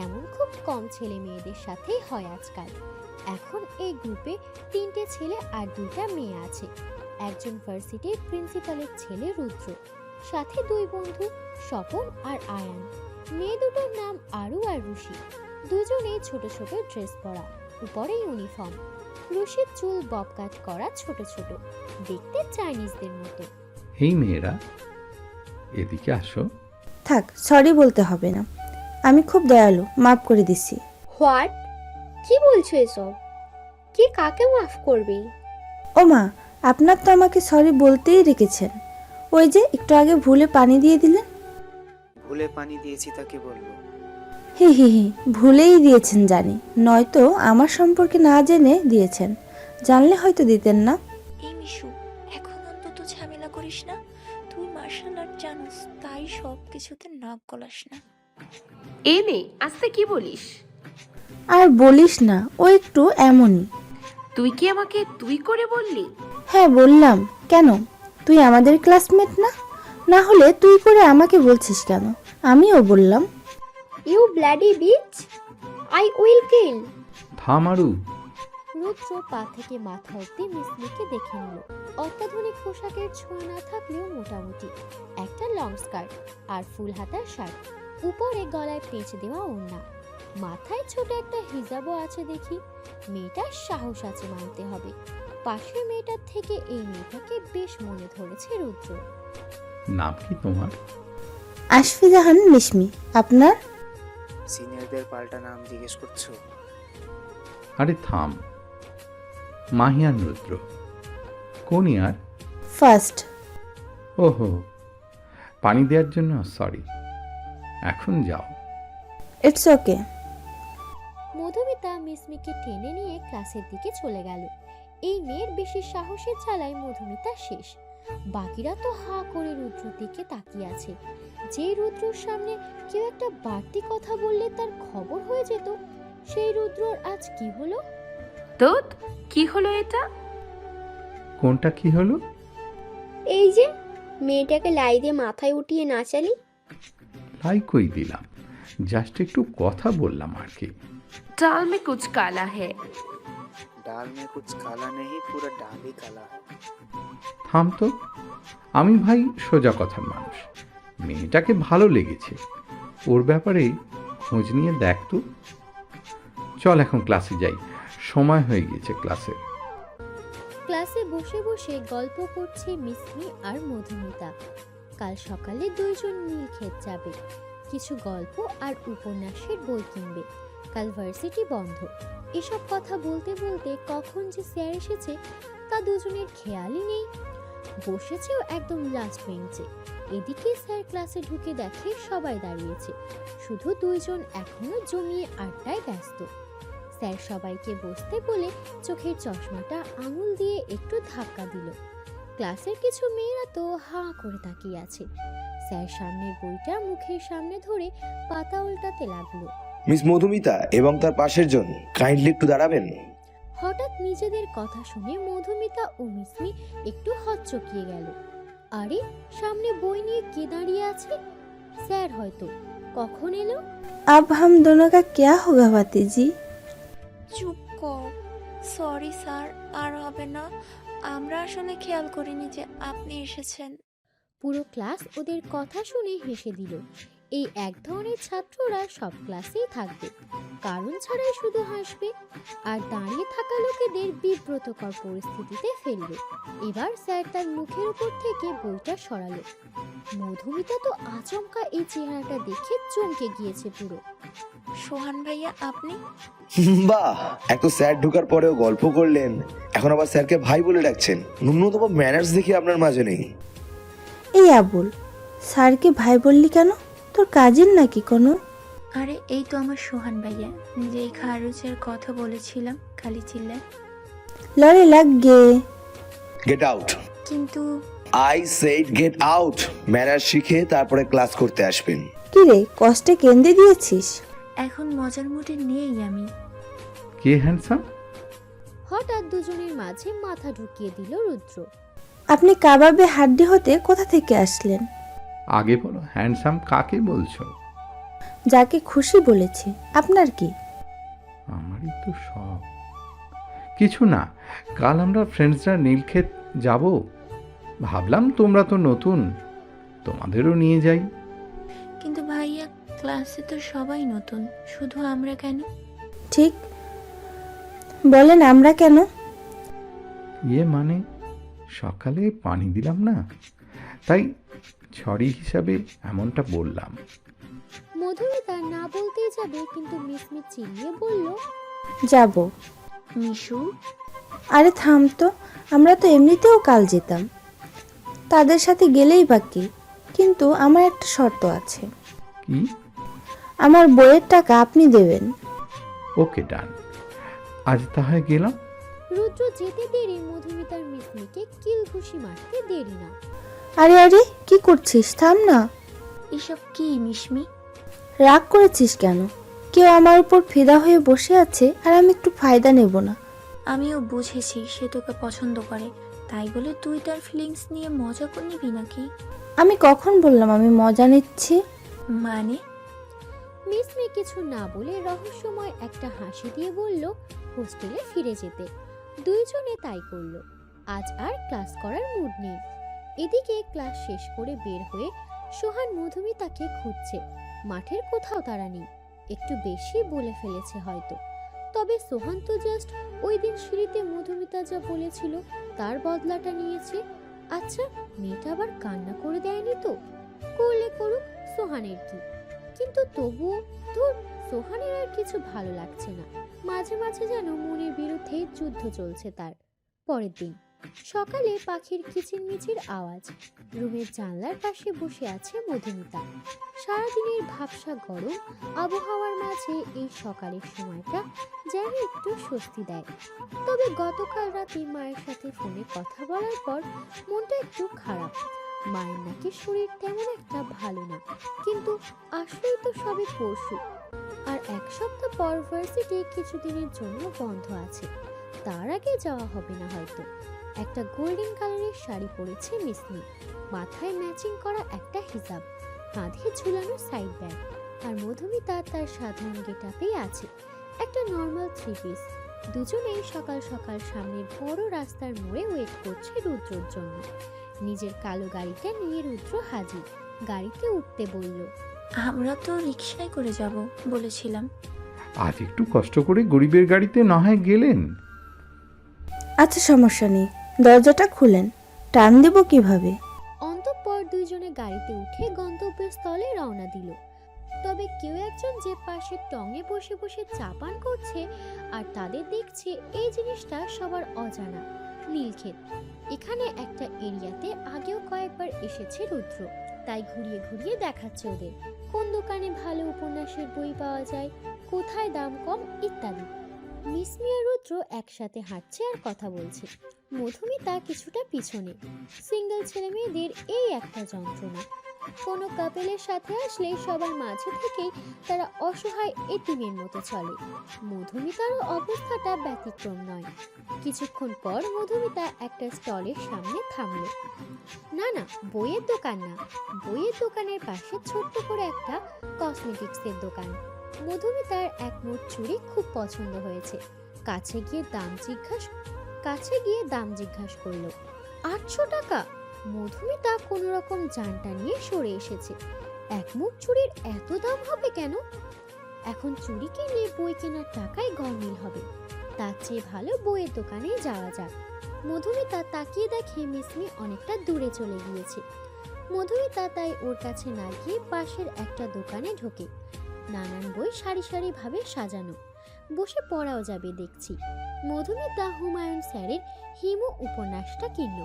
এমন খুব কম ছেলে মেয়েদের সাথেই হয় আজকাল। এখন এই গ্রুপে 3টে ছেলে আর 2টা মেয়ে আছে। একজন ভার্সিটির প্রিন্সিপালের ছেলে রুদ্র, সাথে 2 বন্ধু স্বপন আর আয়ান। মেয়ে দুটোর নাম আরু আর রুশি। দুজনেই ছোট ছোট ড্রেস পরা, উপরে ইউনিফর্ম। রুশির চুল বব কাট করা, ছোট ছোট, দেখতে চাইনিজদের মতো। এই মেয়েরা, এদিকে আসো। থাক, সরি বলতে হবে না, আমি খুব দয়ালু, মাফ করে দিছি। হোয়াট? কি বলছো এসব? কে কাকে মাফ করবে? ও মা, আপনার তো আমাকে সরি বলতেই রেখেছেন। ওই যে একটু আগে ভুলে পানি দিয়ে দিলেন। ভুলে পানি দিয়েছি তাকে বলবো? হি হি হি, ভুলেই দিয়েছেন জানি, নয়তো আমার সম্পর্কে না জেনে দিয়েছেন। জানলে হয়তো দিতেন না। এই মিশু, এখন অন্তত ঝামেলা করিস না। তুই মার্শাল আর্ট জানোস, তাই সব কিছুতে নাক গলাস না। এ নে, আস্তে কি বলিস? আর বলিস না, ও একটু এমনই। তুই কি আমাকে তুই করে বললি? হ্যাঁ বললাম। কেন, তুই আমাদের ক্লাসমেট না? না হলে তুই করে আমাকে বলছিস কেন? আমিও বললাম। You bloody bitch, I will kill. থামারু। রুদ্র পা থেকে মাথা অব্দি মিসমিকে দেখে নিল। অত্যাধুনিক পোশাকের ছোঁয়া না থাকলেও মোটামুটি একটা লং স্কার্ট আর ফুল হাতার শার্ট, উপরে গলায় পেঁচ দেওয়া ওড়না, মাথায় ছোট একটা হিজাবও আছে দেখি। মেয়েটার সাহস আছে মানতে হবে। পাশের মেয়েটার থেকে এই মেয়েটাকে বেশ মনে ধরেছে রুদ্র। নাম কি তোমার? আশফি জাহান মিশমি। আপনার? সিনিয়রদের পাল্টা নাম জিজ্ঞেস করছো? আরে থাম। মাহিয়ান রুদ্র। কোন ইয়ার? ফার্স্ট। ওহো, পানি দেওয়ার জন্য সরি। এখন যাও। It's okay. মধুমিতা মিসমিকে টেনে নিয়ে ক্লাসের দিকে চলে গেল। এই মেয়ের বেশি সাহসের জ্বালায় মধুমিতা শেষ। বাকিরা তো হা করে রুদ্রর দিকে তাকিয়ে আছে। যে রুদ্রর সামনে কেউ একটা বাড়তি কথা বললে তার খবর হয়ে যেত, সেই রুদ্রর আজ কি হলো? তোত, কি হলো এটা? কোনটা কি হলো? এই যে মেয়েটাকে লাই দিয়ে মাথায় উঠিয়ে নাচালি। লাই কই দিলাম, জাস্ট একটু কথা বললাম আর কি। डाल में कुछ काला है। ডাল মে কুছ কালা নেই, পুরো ডাল হি কালা। থাম তো। আমি ভাই সোজা কথার মানুষ। মেয়েটাকে ভালো লেগেছে, ওর ব্যাপারে খোঁজ নিয়ে দেখ তো। চল এখন ক্লাসে যাই, সময় হয়ে গিয়েছে ক্লাসের। ক্লাসে বসে বসে গল্প করছে মিসমি আর মধুমিতা। কাল সকালে দুইজন নীলক্ষেত যাবে, কিছু গল্প আর উপন্যাসের বই কিনবে। কাল ভার্সিটি বন্ধ। এসব কথা বলতে বলতে কখন যে স্যার এসেছে তা দুজনের খেয়ালই নেই। বসেছেও একদম লাস্ট বেঞ্চে। এদিকে স্যার ক্লাসে ঢুকে দেখে সবাই দাঁড়িয়েছে, শুধু দুইজন এখনো জমিয়ে আড্ডায় ব্যস্ত। স্যার সবাইকে বসতে বলে চোখের চশমাটা আঙুল দিয়ে একটু ধাক্কা দিল। ক্লাসের কিছু মেয়েরা তো হাঁ করে তাকিয়ে আছে। স্যার সামনের বইটা মুখের সামনে ধরে পাতা উল্টাতে লাগলো। মিস মধুমিতা এবং তার পাশের জন কাইন্ডলি একটু দাঁড়াবেন। হঠাৎ নিজেদের কথা শুনে মধুমিতা ও মিসমি একটু হকচকিয়ে গেল। আরে, সামনে বই নিয়ে কে দাঁড়িয়ে আছে? স্যার হয়তো। কখন এলো? अब हम दोनों का क्या होगा भातीजी? চুপ কর। সরি স্যার, আর হবে না। আমরা আসলে খেয়াল করিনি যে আপনি এসেছেন। পুরো ক্লাস ওদের কথা শুনে হেসে দিল। এই এক ধরনের ছাত্ররা সব ক্লাসেই থাকবে, কারণ ছাড়াই শুধু হাসবে আর দাঁড়িয়ে থাকা লোকেদের বিব্রতকর পরিস্থিতিতে ফেলবে। এবার স্যার তার মুখের উপর থেকে বইটা সরালো। মধুমিতা তো আচমকা এই চেহারাটা দেখে চমকে গিয়েছে পুরো। সোহান ভাইয়া আপনি? বাহ, এত স্যার ঢোকার পরেও গল্প করলেন, এখন আবার স্যারকে ভাই বলে ডাকছেন। ন্যূনতম ম্যানার্স দেখি আপনার মাঝে নেই। এই আবুল, স্যারকে ভাই বললি কেন? তোর কাজের নাকি কোনো? আরে এই তো আমার সোহান ভাইয়া, যেই খারুচের কথা বলেছিলাম খালি চিল্লায়। লড়ে লাগ গে। Get out. কিন্তু I said get out. Manners শিখে তারপরে ক্লাস করতে আসবেন। কি রে, কষ্টে কেন্দ্রে দিয়েছিস? এখন মজার মুডে নেই আমি। কে হ্যান্ডসাম? হঠাৎ দুজনের মাঝে মাথা ঢুকিয়ে দিল রুদ্র। আপনি কাবাবে হাড্ডি হতে কোথা থেকে আসলেন? আগে বলো, হ্যান্ডসাম কাকে বলছো? যাকে খুশি বলেছি, আপনার কি? আমারই তো সব। কিছু না, কাল আমরা ফ্রেন্ডসরা নীলক্ষেত যাব, ভাবলাম তোমরা তো নতুন, তোমাদেরও নিয়ে যাই। কিন্তু ভাইয়া ক্লাসে তো সবাই নতুন, শুধু আমরা কেন? ঠিক বলেন, আমরা কেন? ইয়ে মানে সকালে পানি দিলাম না, তাই ছড়ি হিসাবে এমনটা বললাম। মধুমিতা না বলতেই যাবে, কিন্তু মিসমিস চিল্লিয়ে বলল, যাব। মিশু, আরে থাম তো, আমরা তো এমনিতেও কাল যেতাম, তাদের সাথে গেলেই বাকি। কিন্তু আমার একটা শর্ত আছে। কি? আমার বইয়ের টাকা আপনি দেবেন। ওকে, ডান। আজ তাহলে গেলাম। রুদ্র যেতে দেরি মধুমিতার মিসমিকে কিল ঘুষি মারতে দেরি না। আরে আরে, কি করছিস? থাম না। এসব কি মিশমি? রাগ করেছিস কেন? কেউ আমার উপর ফিদা হয়ে বসে আছে, আর আমি একটু ফায়দা নেব না? আমিও বুঝেছি সে তোকে পছন্দ করে, তাই বলে তুই তার ফিলিংস নিয়ে মজা করে নিবি নাকি? আমি কখন বললাম আমি মজা নিচ্ছি? মানে? মিসমি কিছু না বলে রহস্যময় একটা হাসি দিয়ে বলল হোস্টেলে ফিরে যেতে। দুইজনে তাই করলো। আজ আর ক্লাস করার মুড নেই। এদিকে ক্লাস শেষ করে বের হয়ে সোহান মধুমিতাকে খুঁজছে। মাঠের কোথাও তারা নেই, একটু বেশি বলে ফেলেছে হয়তো। তবে সোহান তো জাস্ট ওই দিন সিঁড়িতে মধুমিতা যা বলেছিল তার বদলাটা নিয়েছে। আচ্ছা, মেয়েটা আবার কান্না করে দেয়নি তো? করলে করুক, সোহানের কি। কিন্তু তবুও ধুর, সোহানের আর কিছু ভালো লাগছে না। মাঝে মাঝে যেন মনের বিরুদ্ধে যুদ্ধ চলছে তার। পরের দিন সকালে পাখির কিচিরমিচির আওয়াজ। রুমের জানলার পাশে বসে আছে মধুমিতা। সারাদিনের ভাবসা গরম আবহাওয়ার মাঝে এই সকালের সময়টা যেন একটু স্বস্তি দেয়। তবে গতকাল রাতে মায়ের সাথে ফোনে কথা বলার পর মনটা একটু খারাপ। মায়ের নাকি শরীর তেমন একটা ভালো না, কিন্তু আসলেই তো সবে পরশু। আর এক সপ্তাহ পর ভার্সিটি কিছুদিনের জন্য বন্ধ আছে, তার আগে যাওয়া হবে না হয়তো। একটা গোল্ডেন কালারের শাড়ি পরেছে মিসমি, মাথায় ম্যাচিং করা একটা হিজাব, কাঁধে ঝুলানো সাইড ব্যাগ। আর মধুমিতা তার সাধারণ গেটআপেই আছে, একটা নর্মাল থ্রি পিস। দুজনেই সকাল সকাল সামনের বড় রাস্তার মোড়ে ওয়েট করছে রুদ্রর জন্য। নিজের কালো গাড়িটা নিয়ে রুদ্র হাজির। গাড়িতে উঠতে বলল, আমরা তো রিকশায় করে যাব বলেছিলাম। আজ একটু কষ্ট করে গরিবের গাড়িতে না হয় গেলেন। আচ্ছা, সমস্যা নেই, দরজাটা খুলেন, টান দেব কিভাবে? অন্তঃপর দুইজনে গাড়িতে উঠে গন্তব্যস্থলে রওনা দিল। তবে কেউ একজন যে পাশে টঙে বসে বসে চা পান করছে, আর তাদের দেখছে এই জিনিসটা সবার অজানা। নীলক্ষেত, এখানে একটা এরিয়াতে আগেও কয়েকবার এসেছে রুদ্র, তাই ঘুরিয়ে ঘুরিয়ে দেখাচ্ছে ওদের কোন দোকানে ভালো উপন্যাসের বই পাওয়া যায়, কোথায় দাম কম ইত্যাদি। মিসমি আর রুদ্র একসাথে হাঁটছে আর কথা বলছে। মধুমিতা কিছুটা পিছনে। সিঙ্গেল ছেলে মেয়েদের এই একটা যন্ত্রণা, কোনো কাপেলের সাথে আসলে সবার মাঝে থেকেই তারা অসহায় এতিমের মতো চলে। মধুমিতারও অবস্থাটা ব্যতিক্রম নয়। কিছুক্ষণ পর মধুমিতা একটা স্টলের সামনে থামল। না না, বইয়ের দোকান না, বইয়ের দোকানের পাশে ছোট্ট করে একটা কসমেটিক্সের দোকান। মধুমিতার এক মোট চুড়ি খুব পছন্দ হয়েছে। কাছে গিয়ে দাম জিজ্ঞাসা করলো। 800 টাকা? মধুমিতা কোনো রকম জানটা নিয়ে সরে এসেছে। এক মুখ চুড়ির এত দাম হবে কেন? এখন চুড়ি কিনলে বই কেনার টাকায় গরমিল হবে, তার চেয়ে ভালো বইয়ের দোকানে যাওয়া যাক। মধুমিতা তাকিয়ে দেখে মিসমি অনেকটা দূরে চলে গিয়েছে। মধুমিতা তাই ওর কাছে না গিয়ে পাশের একটা দোকানে ঢোকে। নানান বই সারি সারি ভাবে সাজানো, বসে পড়াও যাবে দেখছি। মধুমিতা হুমায়ুন স্যারের হিমু উপন্যাসটা কিনল,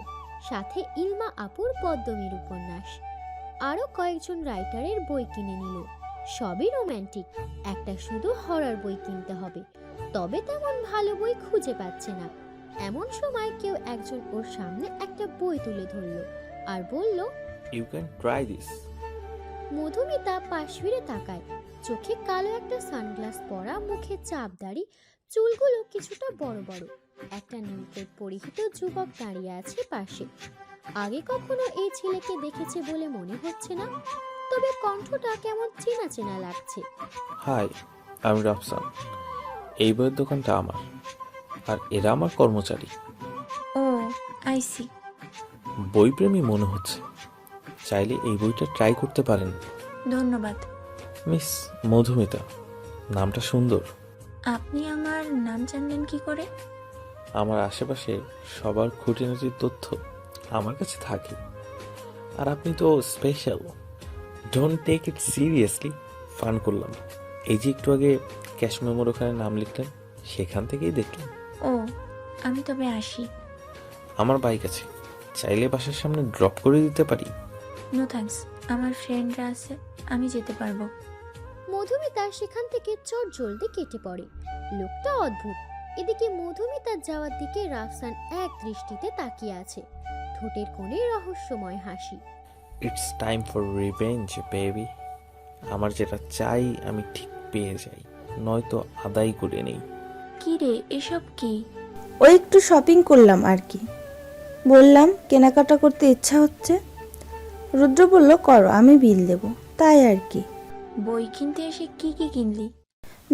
সাথে ইলমা আপুর পদ্মমীর উপন্যাস, আরও কয়েকজন রাইটারের বই কিনে নিল। সবই রোম্যান্টিক, একটা শুধু হরর বই কিনতে হবে, তবে তেমন ভালো বই খুঁজে পাচ্ছে না। এমন সময় কেউ একজন ওর সামনে একটা বই তুলে ধরল আর বলল, you can try this. Madhumita পাশ ফিরে তাকায়। চোখে কালো একটা সানগ্লাস পরা, মুখে চাপ দাড়ি, চুলগুলো কিছুটা বড় বড়। একটা নীলকোট পরিহিত যুবক দাঁড়িয়ে আছে পাশে। আগে কখনো এই ছেলেকে দেখেছে বলে মনে হচ্ছে না, তবে কণ্ঠটা কেমন চেনা চেনা লাগছে। হাই, আমি রাফসান। এই বইয়ের দোকানটা আমার, আর এরা আমার কর্মচারী। ও আইসি। বইপ্রেমী মনে হচ্ছে, চাইলে এই বইটা ট্রাই করতে পারেন। ধন্যবাদ। মিস মধুমিতা, নামটা সুন্দর। আপনি আমার নাম জানলেন কি করে? আমার আশেপাশে সবার খুঁটিনাটির তথ্য আমার কাছে থাকে, আর আপনি তো special. Don't take it seriously, fun করলাম। এই যে একটু আগে ক্যাশ মেমোর ওখানে নাম লিখলেন, সেখান থেকেই দেখলাম। ও, আমি তবে আসি। আমার বাইক আছে, চাইলে বাসার সামনে ড্রপ করে দিতে পারি। নো থ্যাঙ্কস, আমার ফ্রেন্ডরা আছে, আমি যেতে পারবো। মধুমিতা সেখান থেকে চট জলদি কেটে পড়ে। লোকটা অদ্ভুত। এদিকে মধুমিতার যাওয়ার দিকে রাফসান এক দৃষ্টিতে তাকিয়ে আছে, ঠোঁটের কোণে রহস্যময় হাসি। It's time for revenge baby. আমার যেটা চাই আমি ঠিক পেয়ে যাই, নয়তো আদায় করে নেই। কি রে, এসব কি? ওই একটু শপিং করলাম আর কি। বললাম কেনাকাটা করতে ইচ্ছা হচ্ছে। রুদ্র বলল করো, আমি বিল দেব, তাই আর কি। বই কিনতে এসে কি কি কিনলি?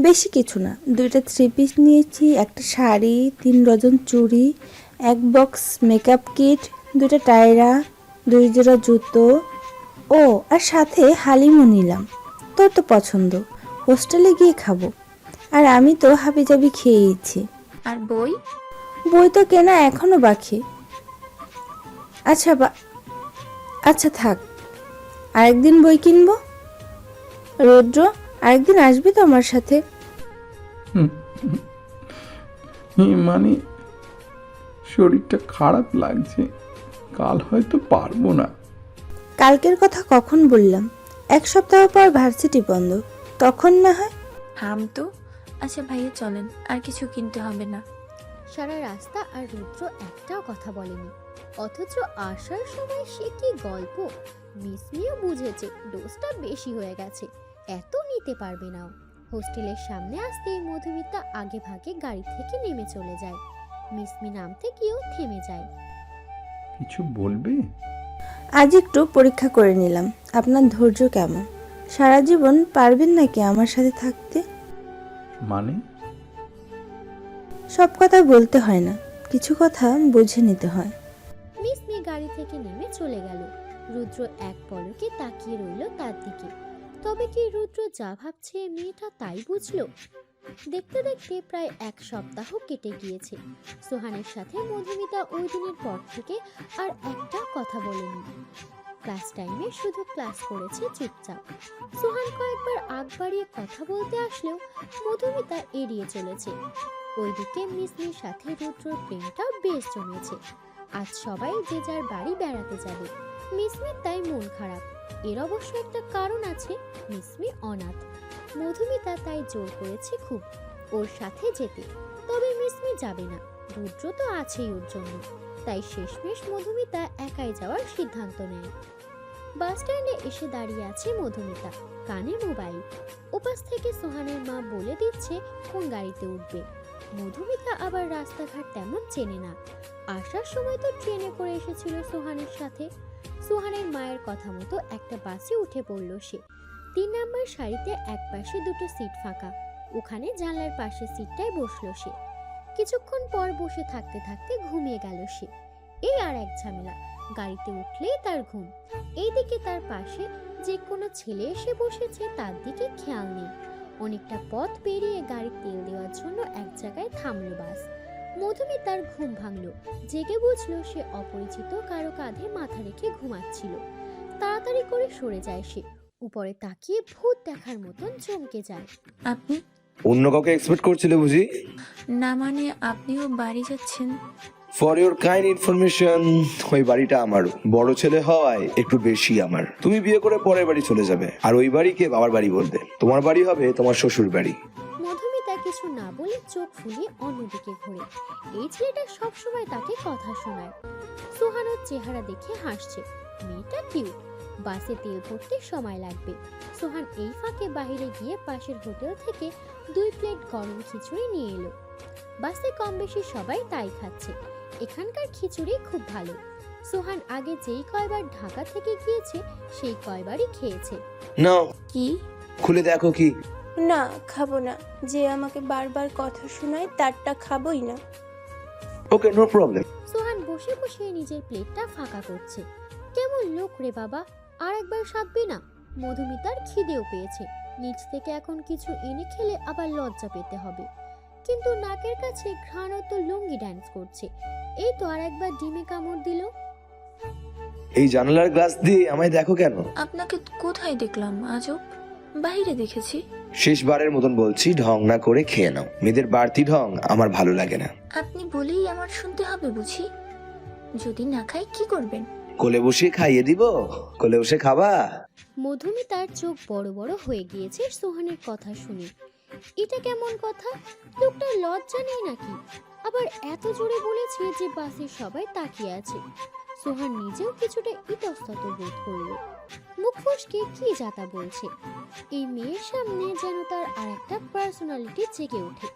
বেশি কিছু না, 2টা 3 পিস নিয়েছি, একটা শাড়ি, 3 ডজন চুড়ি, 1 বক্স মেকআপ কিট, 2টা টায়রা, 2 জোড়া জুতো, ও আর সাথে হালিমও নিলাম। তোর তো পছন্দ, হোস্টেলে গিয়ে খাবো। আর আমি তো হাবিজাবি খেয়েইছি। আর বই? বই তো কেনা এখনো বাকি। আচ্ছা থাক, আরেকদিন বই কিনবো। রুদ্র, আরেকদিন আসবি তো আমার সাথে? মানে শরীরটা খারাপ লাগছে, কাল হয়তো পারবো না। কালকের কথা কখন বললাম? 1 সপ্তাহ পর ভার্সিটি বন্ধ, তখন না হয়। হাম তো। আচ্ছা ভাইয়া চলেন, আর কিছু কিনতে হবে না। সারা রাস্তা আর রুদ্র একটাও কথা বলেনি, অথচ আসার সময় সে কি গল্প। মিসমিও বুঝেছে ডোজটা বেশি হয়ে গেছে, এত নিতে পারবে না। হোস্টেলের সামনে আসতেই মধুমিতা আগে ভাগে গাড়ি থেকে নেমে চলে যায়। মিসমি নামতে গিয়েও থেমে যায়। কিছু বলবে? আজ একটু পরীক্ষা করে নিলাম আপনার ধৈর্য কেমন। সারা জীবন পারবেন নাকি আমার সাথে থাকতে? মানে? সব কথা বলতে হয় না, কিছু কথা বুঝে নিতে হয়। মিসমি গাড়ি থেকে নেমে চলে গেল। রুদ্র এক পলকে তাকিয়ে রইল তার দিকে। তবে কি রুদ্র যা ভাবছে মেয়েটা তাই বুঝলো? দেখতে দেখতে প্রায় 1 সপ্তাহ কেটে গিয়েছে। সোহানের সাথে মধুমিতা ওই দিনের পর থেকে আর একটা কথা বলেনি। ক্লাস টাইমে শুধু ক্লাস করেছে চুপচাপ। সোহান কয়েকবার আগ বাড়িয়ে কথা বলতে আসলেও মধুমিতা এড়িয়ে চলেছে। ওইদিকে মিসমির সাথে রুদ্রর প্রেমটা বেশ জমেছে। আজ সবাই যে যার বাড়ি বেড়াতে যাবে। মিসমির তাই মন খারাপ। এর অবশ্য একটা কারণ আছে, মিসমি অনাথ। মধুমিতা তাই জোর করেছে খুব ওর সাথে যেতে, তবে মিসমি যাবে না। রুদ্র তো আছেই ওর জন্য, তাই শেষমেশ মধুমিতা একাই যাওয়ার সিদ্ধান্ত নেয়। বাস স্ট্যান্ডে এসে দাঁড়িয়ে আছে মধুমিতা, কানে মোবাইল। ওপাশ থেকে সোহানের মা বলে দিচ্ছে কোন গাড়িতে উঠবে। মধুমিতা আবার রাস্তাঘাট তেমন চেনে না, আসার সময় তো ট্রেনে করে এসেছিল সোহানের সাথে। সোহানের মায়ের কথা মতো একটা বাসে উঠে পড়ল সে। 3 নম্বর সারিতে এক পাশে 2টো সিট ফাঁকা, ওখানে জানলার পাশে সিটটায় বসলো সে। কিছুক্ষণ পর বসে থাকতে থাকতে ঘুমিয়ে গেল সে। এই আর এক ঝামেলা, গাড়িতে উঠলেই তার ঘুম। এইদিকে তার পাশে যে কোনো ছেলে এসে বসেছে তার দিকে খেয়াল নেই। অনেকটা পথ পেরিয়ে গাড়ি তেল দেওয়ার জন্য এক জায়গায় থামলো বাস। মধুমিতার ঘুম ভাঙলো, জেগে বুঝলো সে অপরিচিত কারো কাঁধে মাথা রেখে ঘুমাচ্ছিল। তাড়াতাড়ি করে সরে যায় সে, উপরে তাকিয়ে ভূত দেখার মতন চমকে যায়। আপনি? অন্য কাউকে এক্সপেক্ট করছিলে বুঝি? না মানে আপনিও বাড়ি যাচ্ছেন? ফর ইউর কাইন্ড ইনফরমেশন, ওই বাড়িটা আমার, বড় ছেলে হওয়ায় একটু বেশি আমার। তুমি বিয়ে করে পরের বাড়ি চলে যাবে, আর ওই বাড়িকে বাবার বাড়ি বলবে। তোমার বাড়ি হবে তোমার শ্বশুর বাড়ি। মধুমিতা কিছু না বলে চোখ ফুলিয়ে অন্যদিকে ঘোরে। এই ছেলেটা সবসময় তাকে কথা শোনায়। সোহানের চেহারা দেখে হাসছে, মেয়েটা কিউট। বাসে তেল ভরতে সময় লাগবে। সোহান এই ফাঁকে বাইরে গিয়ে পাশের হোটেল থেকে 2 প্লেট গরম খিচুড়ি নিয়ে এলো। বাসে কম বেশি সবাই তাই খাচ্ছে। এখানকার খিচুড়ি খুব ভালো। সোহান আগে যেই কয়বার ঢাকা থেকে গিয়েছে সেই কয়বারই খেয়েছে। নাও কি? খুলে দেখো কি। না, খাবো না। যে আমাকে বারবার কথা শোনায় তারটা খাবোই না। ওকে, নো প্রবলেম। সোহান বসে বসে নিজের প্লেটটা ফাঁকা করছে। কেমন লোক রে বাবা, আর একবার সাধবে না? মধুমিতার খিদেও পেয়েছে। নিচ থেকে এখন কিছু এনে খেলে আবার লজ্জা পেতে হবে। কিন্তু নাকের কাছে ঘ্রাণও তো লুঙ্গি ড্যান্স করছে। এই তো আর একবার ডিমে কামড় দিল। এই জানালার গ্লাস দিয়ে আমায় দেখো কেন? আপনাকে কোথায় দেখলাম আজব? বাইরে দেখেছি। শেষবারের মতন বলছি, ঢং না করে খেয়ে নাও। মেয়েদের বাড়তি ঢং আমার ভালো লাগে না। আপনি বলেই আমার শুনতে হবে বুঝি? যদি না খাই কি করবেন? কোলে বসে খাইয়ে দিব। কোলে বসে খাবা? মধুমিতার চোখ বড় বড় হয়ে গিয়েছে সোহানের কথা শুনে। এটা কেমন কথা? লোকটার লজ্জা নেই নাকি? আবার এত জোরে বলেছে যে বাসে সবাই তাকিয়ে আছে। সোহান নিজেও কিছুটা ইতস্তত বোধ করলো। মুখ ফসকে কি যাতা বলছে। এই মেয়ের সামনে যেন তার আর একটা পার্সোনালিটি জেগে ওঠে।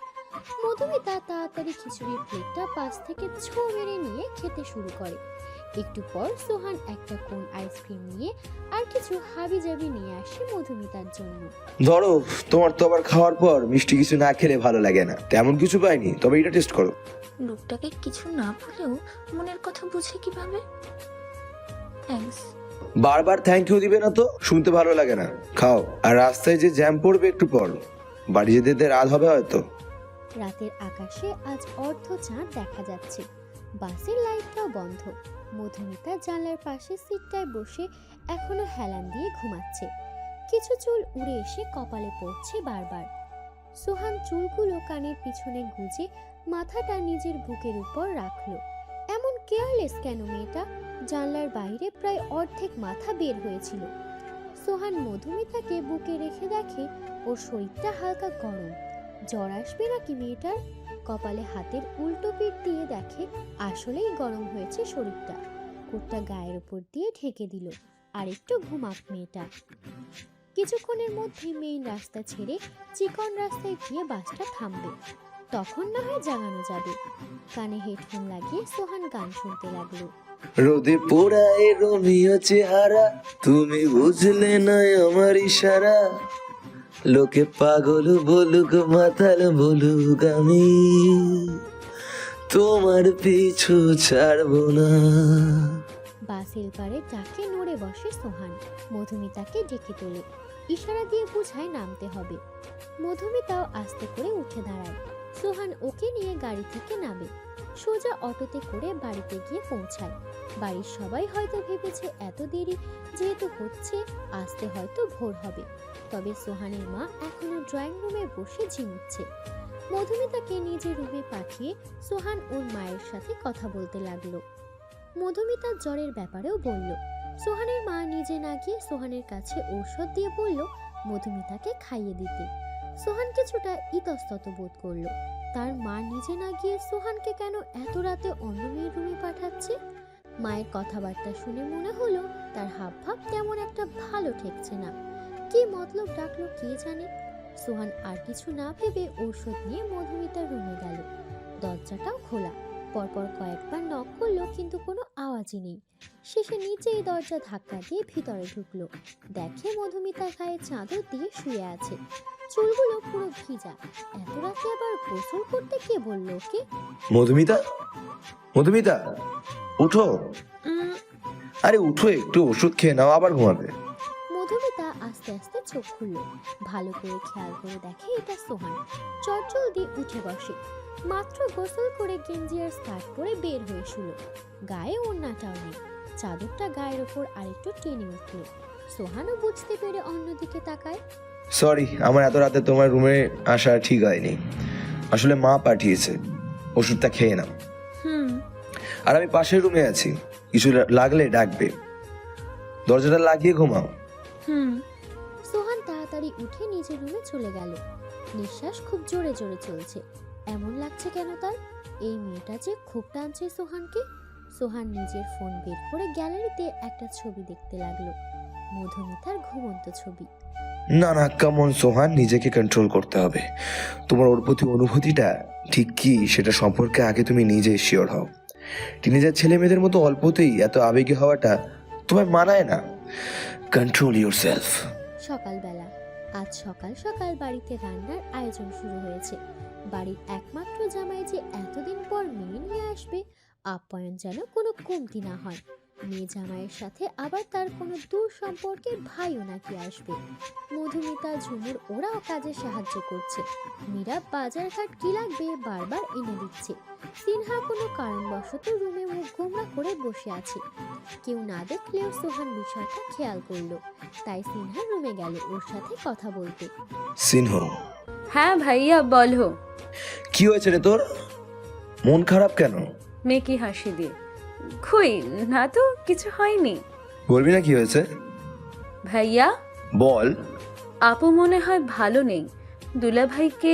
মধুমিতা তাড়াতাড়ি খিচুড়ির প্লেটটা পাশ থেকে ছো মেরে নিয়ে খেতে শুরু করে। একটু পর সোহান একটা কোন আইসক্রিম নিয়ে আর কিছু হাবিজাবি নিয়ে আসে মধুমিতার জন্য। ধরো, তোমার তো আবার খাওয়ার পর মিষ্টি কিছু না খেলে ভালো লাগে না। তেমন কিছু পাইনি, তবে এটা টেস্ট করো। লোকটাকে কিছু না বলেও মনের কথা বুঝে কিভাবে? থ্যাঙ্কস। বারবার থ্যাংক ইউ দিবে না তো, শুনতে ভালো লাগে না। খাও। আর রাস্তায় যে জ্যাম পড়বে একটু পর, বাড়ি যেতে রাত হবে হয়তো। রাতের আকাশে আজ অর্ধ চাঁদ দেখা যাচ্ছে। বাসের লাইটটাও বন্ধ। মধুমিতা জানলার পাশে সিটটায় বসে এখনো হেলান দিয়ে ঘুমাচ্ছে। কিছু চুল উড়ে এসে কপালে পড়ছে বারবার। সোহান চুলগুলো কানের পিছনে গুজে মাথাটা নিজের বুকের উপর রাখলো। এমন কেয়ারলেস কেন মেয়েটা? জানলার বাইরে প্রায় অর্ধেক মাথা বের হয়েছিল। সোহান মধুমিতাকে বুকে রেখে দেখে ওর শরীরটা হালকা গরম। জ্বর আসবে নাকি মেয়েটার? কপালে হাতের উল্টো পিঠ দিয়ে দেখে আসলেই গরম হয়েছে শরীরটা। কোটটা গায়ের উপর দিয়ে ঢেকে দিল। আর একটু ঘুমাক মেয়েটা। কিছুক্ষণের মধ্যে মেইন রাস্তা ছেড়ে চিকন রাস্তায় গিয়ে বাসটা থামবে। তখন না হয় জাগানো যাবে। কানে হেডফোন লাগিয়ে সোহান গান শুনতে লাগলো। রোদে পোড়ায় রোমিও চেহারা, তুমি বুঝলে না আমার ইশারা। লোকে পাগল বলুক মাতাল বলুক, আমি তোমার পিছু ছাড়বো না। বাসের পারে ডাকে নড়ে বসে সোহান। মধুমিতাকে ডেকে তোলে, ইশারা দিয়ে বুঝায় নামতে হবে। মধুমিতাও আস্তে করে উঠে দাঁড়ায়। সোহান ওকে নিয়ে গাড়ি থেকে নামে। সোজা অটোতে করে বাড়িতে গিয়ে পৌঁছায়। বাড়ির সবাই হয়তো ভেবেছে এত দেরি যেহেতু হচ্ছে, আসতে হয়তো ভোর হবে। তবে সোহানের মা এখনো ড্রয়িং রুমে বসে ঝিমুচ্ছে। মধুমিতাকে নিজের রুমে পাঠিয়ে সোহান ওর মায়ের সাথে কথা বলতে লাগলো। মধুমিতার জ্বরের ব্যাপারেও বলল। সোহানের মা নিজে না গিয়ে সোহানের কাছে ঔষধ দিয়ে বলল মধুমিতাকে খাইয়ে দিতে। সোহান কিছুটা ইতস্তত বোধ করলো। তার মা নিজে না গিয়ে সোহানকে কেন এত রাতে অন্য মেয়ের রুমে পাঠাচ্ছে? মায়ের কথাবার্তা শুনে মনে হলো তার হাবভাব তেমন একটা ভালো ঠেকছে না। কি মতলব ডাকলো কে জানে। সোহান আর কিছু না ভেবে ঔষধ নিয়ে মধুমিতার রুমে গেল। দরজাটাও খোলা। পরপর কয়েকবার নক করলো কিন্তু কোনো আওয়াজই নেই। শেষে নিচেই দরজা ধাক্কা দিয়ে ভিতরে ঢুকলো। দেখে মধুমিতা গায়ে চাদর দিয়ে শুয়ে আছে। চুলগুলো পুরো ভিজা। এত রাতে আবার গোসল করতে কে বললো ওকে? মধুমিতা, মধুমিতা উঠো। আরে উঠো, একটু ওষুধ খেয়ে নাও, আবার ঘুমাবে। মধুমিতা চোখ খুলল, ভালো করে খেয়াল করে দেখে এটা সোহান। চটজলদি উঠে বসে, মাত্র গোসল করে গেঞ্জি আর স্কার্ট পরে বের হয়ে শুল। গায়ে ওড়নাটাও নেই, চাদরটা গায়ের ওপর আরেকটু টেনে উঠল। সোহানও বুঝতে পেরে অন্যদিকে তাকায়। সরি, আমার এত রাতে তোমার রুমে আসা ঠিক হয়নি। আসলে মা পাঠিয়েছে, ওষুধটা খেয়ে নাও। আর আমি পাশের রুমে আছি, কিছু লাগলে ডাকবে। দরজাটা লাগিয়ে ঘুমাও। সোহান তাড়াতাড়ি উঠে নিজের রুমে চলে গেল। নিঃশ্বাস খুব জোরে জোরে চলছে। এমন লাগছে কেন তার? এই মেয়েটা যে খুব টানছে সোহানকে। সোহান নিজের ফোন বের করে গ্যালারিতে একটা ছবি দেখতে লাগলো, মধুমিতার ঘুমন্ত ছবি। না না, কেমন সোহান, নিজেকে কন্ট্রোল করতে হবে। তোমার ওর প্রতি অনুভূতিটা ঠিক কি সেটা সম্পর্কে আগে তুমি নিজে শিওর হও। টিনেজার ছেলে মেয়েদের মতো অল্পতেই এত আবেগী হওয়াটা তোমায় মানায় না। Control yourself. সকালবেলা, আজ সকাল সকাল বাড়িতে রান্নার আয়োজন শুরু হয়েছে। বাড়ির একমাত্র জামাই যে এতদিন পর মেয়ে নিয়ে আসবে, আপ্যায়ন যেন কোনো কমতি না হয়। মেয়ে জামাইয়ের সাথে আবার তার কোনো দূর সম্পর্কের ভাইও নাকি আসবে। মধুমিতা, ঝুমুর ওরাও কাজে সাহায্য করছে। মীরা বাজারঘাট কি লাগবে বারবার এনে দিচ্ছে। সিনহা কোনো কারণবশত রুমে মুখ গোমড়া করে বসে আছে। কেউ না দেখলেও সোহান বিষয়টা খেয়াল করলো, তাই সিনহা রুমে গেল ওর সাথে কথা বলতে। সিনহা। হ্যাঁ ভাইয়া বলো। কি হয়েছে রে তোর? মন খারাপ কেন? মেয়েকে হাসি দিয়ে। কই না তো, কিছু হয়নি। বলবি না কি হয়েছে? ভাইয়া বল। আপু মনে হয় ভালো নেই। দুলাভাইকে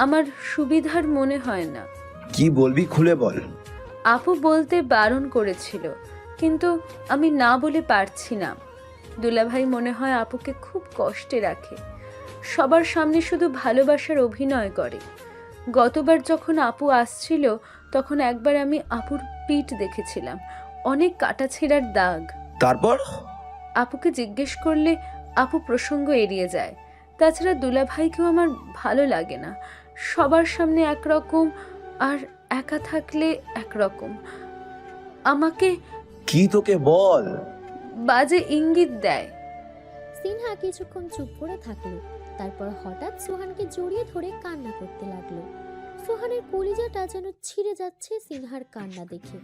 আমার সুবিধার মনে হয় না। কি বলবি খুলে বল। আপু বলতে বারণ করেছিল, কিন্তু আমি না বলে পারছি না। দুলাভাই মনে হয় আপুকে খুব কষ্টে রাখে, সবার সামনে শুধু ভালোবাসার অভিনয় করে। গতবার যখন আপু আসছিল তখন একবার আমি আপুর পিঠ দেখেছিলাম, অনেক কাটাছেঁড়ার দাগ। তারপর আপুকে জিজ্ঞেস করলে আপু প্রসঙ্গ এড়িয়ে যায়। তাছাড়া দুলাভাইকেও আমার ভালো লাগে না, সবার সামনে একরকম আর একা থাকলে একরকম। আমাকে কি তোকে বল। বাজে ইঙ্গিত দেয়। সিনহা কিছুক্ষণ চুপ করে থাকলো, তারপর হঠাৎ সোহানকে জড়িয়ে ধরে কান্না করতে লাগলো। সোহানের কলিজাটা যেন ছিঁড়ে যাচ্ছে সিনহার কান্না দেখে।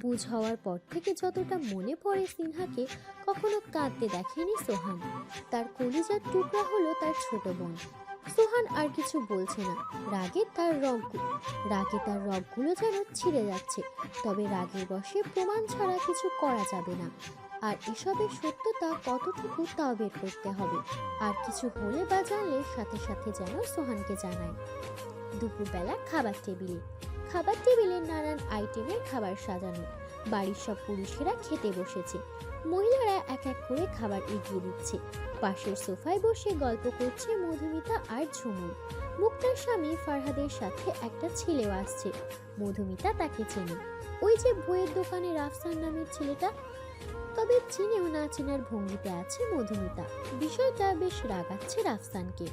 বুঝ হওয়ার পর থেকে যতটা মনে পড়ে সিনহাকে, কখনো কাঁদতে দেখেনি সোহান। তার কলিজার টুকরা হলো তার ছোট বোন। সোহান আর কিছু বলছে না, রাগে তার রগগুলো যেন ছিঁড়ে যাচ্ছে। তবে রাগের বশে প্রমাণ ছাড়া কিছু করা যাবে না। আর এসবের সত্যতা কতটুকু তাও বের করতে হবে। আর কিছু হলে বা জানলে সাথে সাথে যেন সোহানকে জানায়। দুপুরবেলা খাবার টেবিলে নানান আইটেমের খাবার সাজানো। বাড়ির সব পুরুষেরা খেতে বসেছে। মহিলারা এক এক করে খাবার এগিয়ে দিচ্ছে। পাশের সোফায় বসে গল্প করছে মধুমিতা আর ঝুমুর। মুক্তার স্বামী ফারহাদের সাথে একটা ছেলেও আসছে। মধুমিতা তাকে চেনে, ওই যে বইয়ের দোকানে রাফসান নামের ছেলেটা। তবে চিনেও না চেনার ভঙ্গিতে আছে মধুমিতা। বিষয়টা বেশ রাগাচ্ছে রাফসানকে।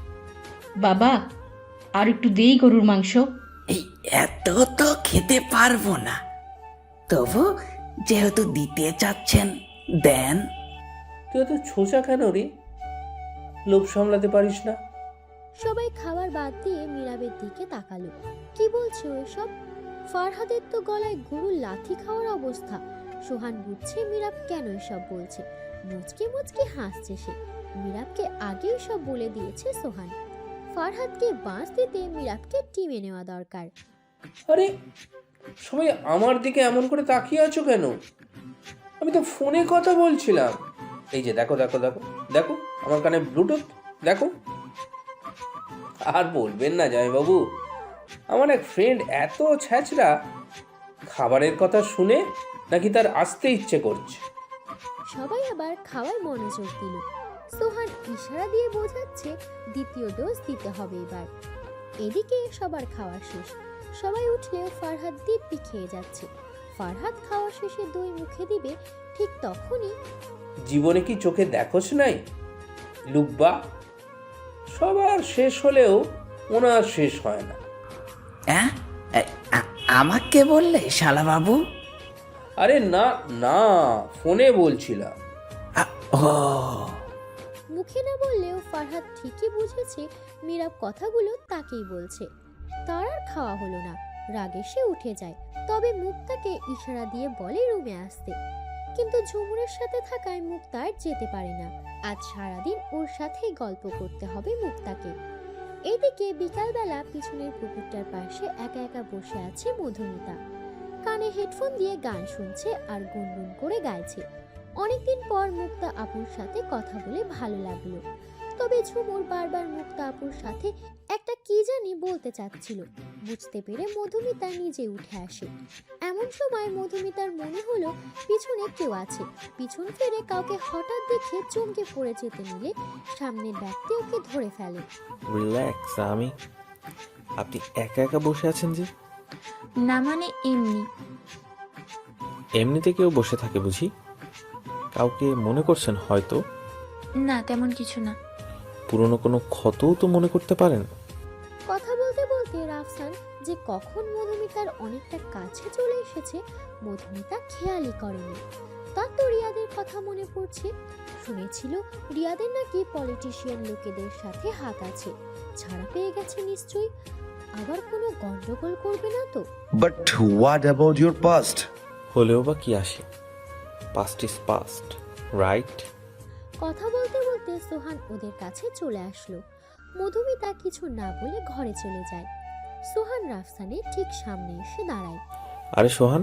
বাবা, আর একটু দেই গরুর মাংস। এই এত তো খেতে পারবো না, তবু যেহেতু দিতে চাচ্ছেন দেন। তুই এত ছোচা কেন রে? লোভ সামলাতে পারিস না? সবাই খাবার বাদ দিয়ে মীরাবের দিকে তাকালো। কি বলছে এসব? ফারহাদের তো গলায় গরুর লাথি খাওয়ার অবস্থা। সোহান বুঝছে মীরাব কেন এসব বলছে। মুচকে মুচকে হাসছে সে। মীরাবকে আগেই সব বলে দিয়েছে সোহান। ফারহাদকে বাঁশ দিতে মীরাবকে টিমে নেওয়া দরকার। আরে সবাই আমার দিকে এমন করে তাকিয়ে আছো কেন? আমি তো ফোনে কথা বলছিলাম। এই যে দেখো দেখো দেখো দেখো আমার কানে ব্লুটুথ দেখো। আর বলবেন না জামাইবাবু, আমার এক ফ্রেন্ড এত ছ্যাচড়া, খাবারের কথা শুনে নাকি তার আসতে ইচ্ছে করছে। সবাই আবার খাওয়ায় মনোযোগ দিল। সোহান ইশারা দিয়ে বোঝাচ্ছে দ্বিতীয় ডোজ দিতে হবে এবার। এদিকে সবার খাওয়া শেষ। সবাই উঠলেও ফারহাদ দিব্যি খেয়ে যাচ্ছে। ফারহাদ খাওয়া শেষে দই মুখে দিবে, ঠিক তখনই জীবনে কি চোখে দেখোস নাই লুব্বা? সবার শেষ হলেও ওনার শেষ হয় না। আমাকে বললে শালাবাবু? আরে না না, ফোনে বলছিলাম। ও মুখে না বললেও ফারহাদ ঠিকই বুঝেছে মীরাব কথাগুলো তাকেই বলছে। তার আর খাওয়া হলো না, রাগে সে উঠে যায়। তবে মুক্তাকে ইশারা দিয়ে বলে রুমে আসতে, কিন্তু ঝুমুরের সাথে থাকায় মুক্তা আর যেতে পারে না। আজ সারাদিন ওর সাথেই গল্প করতে হবে মুক্তাকে। এইদিকে বিকালবেলা পিছনের পুকুরটার পাশে একা একা বসে আছে মধুমিতা। কানে হেডফোন দিয়ে গান শুনছে আর গুনগুন করে গাইছে। অনেকদিন পর মুক্তা আপুর সাথে কথা বলে ভালো লাগলো। তবে ঝুমুর বারবার মুক্তা আপুর সাথে একটা কি জানি বলতে চাচ্ছিল। বুঝতে পেরে মধুমিতা নিজে উঠে আসে। এমন সময় মধুমিতার মনে হলো পিছনে কেউ আছে। পিছন ফিরে কাউকে হঠাৎ দেখে চমকে পড়ে যেতে নিলে সামনের ব্যক্তি ওকে ধরে ফেলে। রিল্যাক্স আমি। আপনি একা একা বসে আছেন যে? না মানে এমনি। এমনিতে কেউ বসে থাকে বুঝি? কাউকে মনে করছেন হয়তো? না তেমন কিছু না। পুরনো কোনো ক্ষতও তো মনে করতে পারেন। কথা বলতে বলতে রাফসান যে কখন মধুমিতার অনেকটা কাছে চলে এসেছে মধুমিতা খেয়ালই করেনি। তার তো রিয়াদের কথা মনে পড়ছে। শুনেছিল রিয়াদের নাকি পলিটিশিয়ান লোকেদের সাথে হাত আছে। ছাড়া পেয়ে গেছে নিশ্চয়ই। আবার কোনো গন্ডগোল করবে না তো? But what about your past? হলেও বা কি আসে, পাস্ট ইজ পাস্ট, রাইট? কথা বলতে বলতে সোহান ওদের কাছে চলে আসলো। মধুমিতা কিছু না বলে ঘরে চলে যায়। সোহান রাফসানের ঠিক সামনে এসে দাঁড়ায়। আরে সোহান,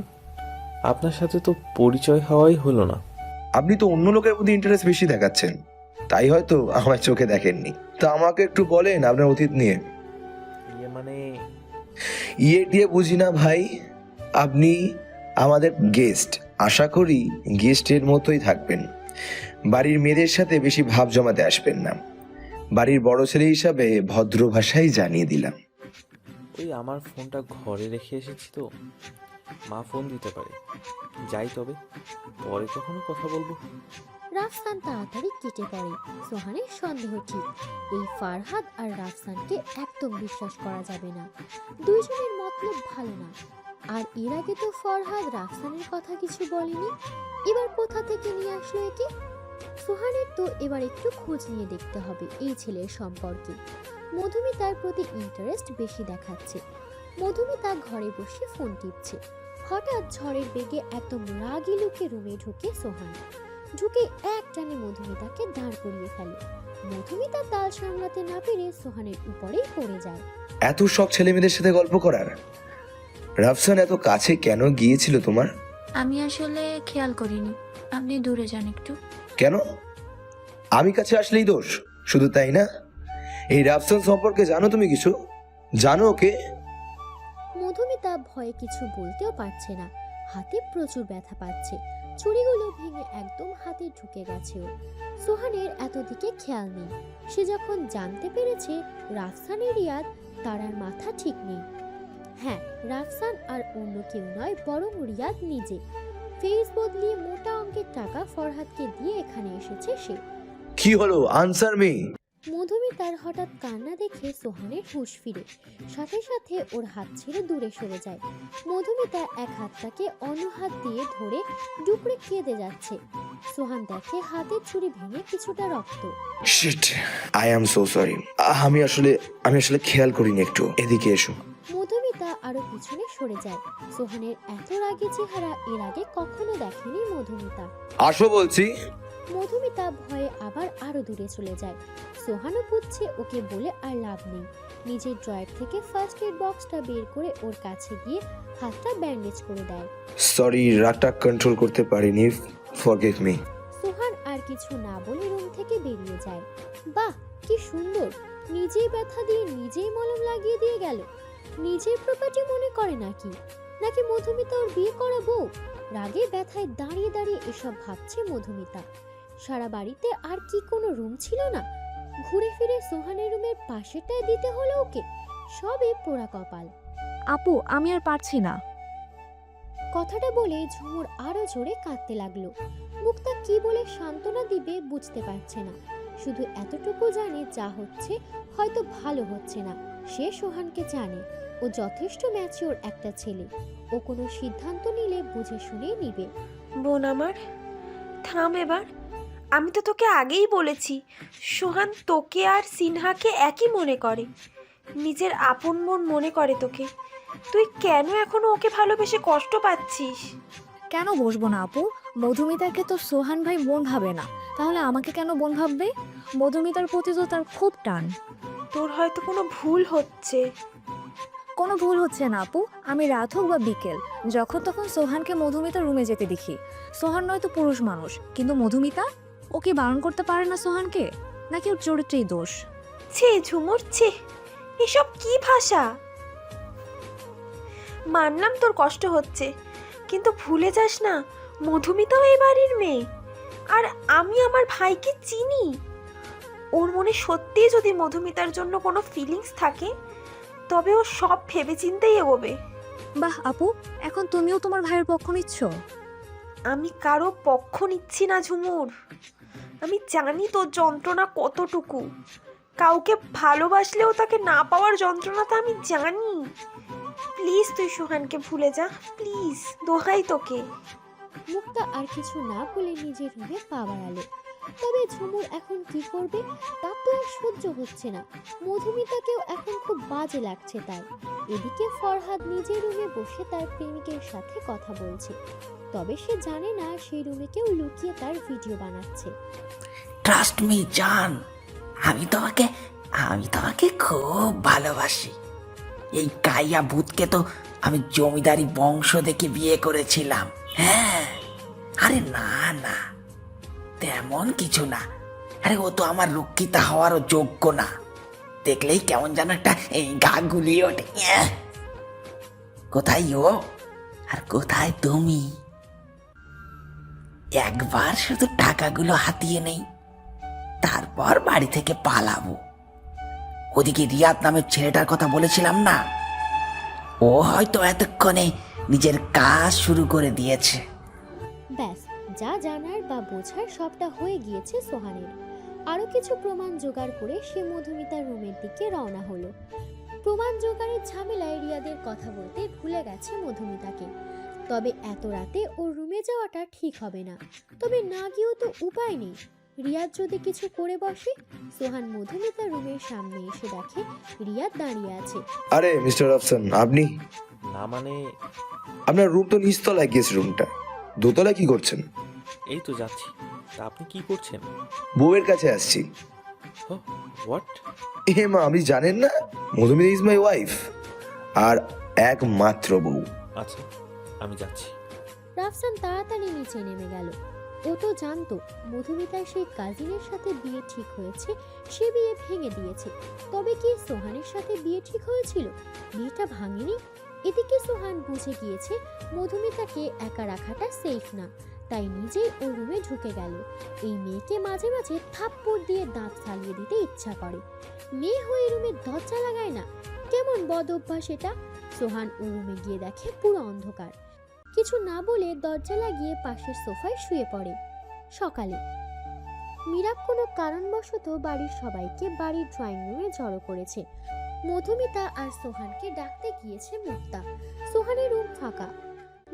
আপনার সাথে তো পরিচয় হওয়াই হলো না। আপনি তো অন্য লোকের প্রতি ইন্টারেস্ট বেশি দেখাচ্ছেন, তাই হয়তো আমার চোখে দেখেননি। তা আমাকে একটু বলেন আপনার অতীত নিয়ে। মানে ইয়ে দিয়ে বুঝি না ভাই, আপনি আমাদের গেস্ট, আশা করি গেস্টের মতোই থাকবেন। বাড়ির মেয়েদের সাথে বেশি ভাব জমাতে আসবেন না। বাড়ির বড় ছেলে হিসাবে ভদ্র ভাষায় জানিয়ে দিলাম। ওই আমার ফোনটা ঘরে রেখে এসেছি তো, মা ফোন দিতে পারে। যাই তবে, পরে কখনো কথা বলবো। রাফসান তাড়াতাড়ি কেটে পড়ে। সোহানের সন্দেহ ঠিক, এই ফারহাদ আর রাফসানকে একদম বিশ্বাস করা যাবে না। দুইজনের মতলব ভালো না। আর এর আগে তো ফরহাদ রাফসানের কথা কিছু বলেনি, এবার কোথা থেকে নিয়ে আসলো একে? সোহানের তো এবার একটু খোঁজ নিয়ে দেখতে হবে এই ছেলের সম্পর্কে। মধুমিতার প্রতি ইন্টারেস্ট বেশি দেখাচ্ছে। মধুমিতা ঘরে বসে ফোন টিপছে। হঠাৎ ঝড়ের বেগে একদম রাগি লুকে রুমে ঢুকে সোহান। ঢুকে এক টানে মধুমিতাকে দাঁড় করিয়ে ফেলে। মধুমিতা তাল সামলাতে না পেরে সোহানের উপরেই পড়ে যায়। এত শখ ছেলে মেয়েদের সাথে গল্প করার? রাফসান এত কাছে কেন গিয়েছিল তোমার? আমি আসলে খেয়াল করিনি। আপনি দূরে যান একটু। কেন? আমি কাছে আসলেই দোষ? শুধু তাই না, এই রাফসান সম্পর্কে জানো তুমি কিছু? জানো ওকে? মধুমিতা ভয়ে কিছু বলতেও পারছে না। হাতে প্রচুর ব্যথা পাচ্ছে। চুড়িগুলো ভেঙে একদম হাতে ঢুকে গেছে ওর। সোহানের এতদিকে খেয়াল নেই। সে যখন জানতে পেরেছে রাফসানের রিয়াদ, তার আর মাথা ঠিক নেই। হ্যাঁ, রাফসান আর অন্য কেউ নয়, বরং রিয়াদ নিজে। ফেস বদলিয়ে মোটা অঙ্কের টাকা ফরহাদকে দিয়ে এখানে এসেছে সে। কি হলো? Answer me. মধুমিতার হঠাৎ কান্না দেখে সোহানের হুঁশ ফিরে। সাথে সাথে ওর হাত ছেড়ে দূরে সরে যায়। মধুমিতা এক হাতটাকে অন্য হাত দিয়ে ধরে ডুকরে কেঁদে যাচ্ছে। সোহান দেখে হাতের ছুরি ভেঙে কিছুটা রক্ত। Shit, I am so sorry. আমি আসলে খেয়াল করিনি একটু। এদিকে এসো। মধুমিতা আরো পিছনে সরে যায়। সোহানের এত রাগী চেহারা এর আগে কখনো দেখেনি মধুমিতা। আসো বলছি। মধুমিতা ভয়ে আবার আরো দূরে চলে যায়। সোহানও বুঝছে ওকে বলে আর লাভ নেই। নিজের ড্রয়ার থেকে ফার্স্ট এড বক্সটা বের করে ওর কাছে গিয়ে হাতটা ব্যান্ডেজ করে দেয়। সরি, রাগটা কন্ট্রোল করতে পারিনি, ফরগিভ মি। সোহান আর কিছু না বলে রুম থেকে বেরিয়ে যায়। বাহ, কি সুন্দর! নিজেই ব্যথা দিয়ে নিজেই মলম লাগিয়ে দিয়ে গেল। নিজের প্রপার্টি মনে করে নাকি মধুমিতা ওর বিয়ে করা বউ? রাগে ব্যথায় দাঁড়িয়ে দাঁড়িয়ে এসব ভাবছে মধুমিতা। সারা বাড়িতে আর কি কোনো রুম ছিল না? ঘুরে ফিরে সোহানের রুমের পাশেটায় দিতে হলো ওকে। সবে পোড়া কপাল। আপু, আমি আর পারছি না। কথাটা বলে ঝুমুর আরো জোরে কাঁদতে লাগলো। মুক্তা কি বলে সান্ত্বনা দিবে বুঝতে পারছে না। শুধু এতটুকু জানে যা হচ্ছে হয়তো ভালো হচ্ছে না। সে সোহানকে জানে ও যথেষ্ট ম্যাচিওর একটা ছেলে। ও কোনো সিদ্ধান্ত নিলে বুঝে শুনেই নিবে। বোন আমার, থাম এবার। আমি তো তোকে আগেই বলেছি সোহান তোকে আর সিনহাকে একই মনে করে, নিজের আপন মন মনে করে তোকে। তুই কেন এখনো ওকে ভালোবেসে কষ্ট পাচ্ছিস? কেন বসবো না আপু? মধুমিতাকে তো সোহান ভাই বোন ভাবে না, তাহলে আমাকে কেন বোন ভাববে? মধুমিতার প্রতি তো তার খুব টান। তোর হয়তো কোনো ভুল হচ্ছে। কোনো ভুল হচ্ছে না আপু। আমি রাত হোক বা বিকেল যখন তখন সোহানকে মধুমিতার রুমে যেতে দেখি। সোহান নয়তো পুরুষ মানুষ, কিন্তু মধুমিতা, ও কি বারণ করতে পারে না সোহানকে? নাকি ওর চরিত্রেই দোষ? ছে ঝুমুর ছে, এসব কি ভাষা? মানলাম তোর কষ্ট হচ্ছে, কিন্তু ভুলে যাস না মধুমিতাও এই বাড়ির মেয়ে। আর আমি আমার ভাইকে চিনি। ওর মনে সত্যিই যদি মধুমিতার জন্য কোনো ফিলিংস থাকে, তবে ও সব ভেবেচিন্তেই এগোবে। বাহ আপু, এখন তুমিও তোমার ভাইয়ের পক্ষ নিচ্ছ? আমি কারো পক্ষ নিচ্ছি না ঝুমুর। আমি জানি তোর যন্ত্রণা কতটুকু। কাউকে ভালোবাসলেও তাকে না পাওয়ার যন্ত্রণাটা আমি জানি। প্লিজ তুই সোহানকে ভুলে যা, প্লিজ, দোহাই তোকে। মুক্তা আর কিছু না বলে নিজের রুমে পা বাড়ালো। তবে ঝুমুর এখন কি করবে, তার তো আর সহ্য হচ্ছে না। মধুমিতাকেও এখন খুব বাজে লাগছে তার। এদিকে ফরহাদ নিজের রুমে বসে তার প্রেমিকের সাথে কথা বলছে, তবে সে জানে না সেই রুমে কেউ লুকিয়ে তার ভিডিও বানাচ্ছে। ট্রাস্ট মি জান, আমি তোমাকে খুব ভালোবাসি। এই কাইয়া ভূতকে তো আমি জমিদারি বংশ দেখে বিয়ে করেছিলাম। হ্যাঁ, আরে না না, তেমন কিছু না। আরে ও তো আমার রক্ষিতা হওয়ারও যোগ্য না। দেখলেই কেমন যেন একটা গা গুলিয়ে ওঠে। কোথায় ও আর কোথায় তুমি? একবার শুধু টাকাগুলো হাতিয়ে নেই, তারপর বাড়ি থেকে পালাবো। ওদিকে রিয়াদ নামের ছেলেটার কথা বলেছিলাম না, ও হয়তো এতক্ষণে নিজের কাজ শুরু করে দিয়েছে। ব্যাস, যা জানার বা বোঝার সবটা হয়ে গিয়েছে সোহানের। আরো কিছু প্রমাণ জোগাড় করে সে মধুমিতার রুমের দিকে রওনা হলো। প্রমাণ জোগাড়ের ঝামেলায় রিয়াদের কথা বলতে ভুলে গেছে মধুমিতাকে। তবে এত রাতে ওর রুমে যাওয়াটা ঠিক হবে না। তবে না গিয়েও তো উপায় নেই। রিয়াদ যদি কিছু করে বসে। সোহান মধুমিতার রুমের সামনে এসে দেখে রিয়াদ দাঁড়িয়ে আছে। আরে মিস্টার আফসান, আপনি? না মানে, আপনার রুম তো নিচতলায় গেছে, রুমটা দোতলায় কি করছেন? এই তো যাচ্ছি। তা আপনি কি করছেন? বউয়ের কাছে আসছি। হোয়াট? হে মা, আপনি জানেন না মধুমিতা ইজ মাই ওয়াইফ, আর একমাত্র বউ। আচ্ছা, আমি যাচ্ছি। রাফসান তাড়াতাড়ি নিচে নেমে গেল। ও তো জানতো মধুমিতার সেই কাজিনের সাথে বিয়ে ঠিক হয়েছে, সে বিয়ে ভেঙে দিয়েছে। তবে কি সোহানের সাথে বিয়ে ঠিক হয়েছিল? বিয়েটা ভাঙেনি। এদিকে সোহান বুঝে গিয়েছে মধুমিতাকে একা রাখাটা সেফ না, তাই নিজেই ওর রুমে ঢুকে গেল। এই মেয়েকে মাঝে মাঝে থাপ্পড় দিয়ে দাঁত ফালিয়ে দিতে ইচ্ছা করে। মেয়ে হয়ে রুমে দরজা লাগায় না, কেমন বদ অভ্যাস এটা। সোহান ওর রুমে গিয়ে দেখে পুরো অন্ধকার। কিছু না বলে দরজা লাগিয়ে পাশের সোফায় শুয়ে পড়ে। সকালে মীরাব কোনো কারণবশত বাড়ির সবাইকে বাড়ির ড্রয়িং রুমে জড়ো করেছে। মধুমিতা আর সোহানকে ডাকতে গিয়েছে মুক্তা। সোহানের রুম ফাঁকা।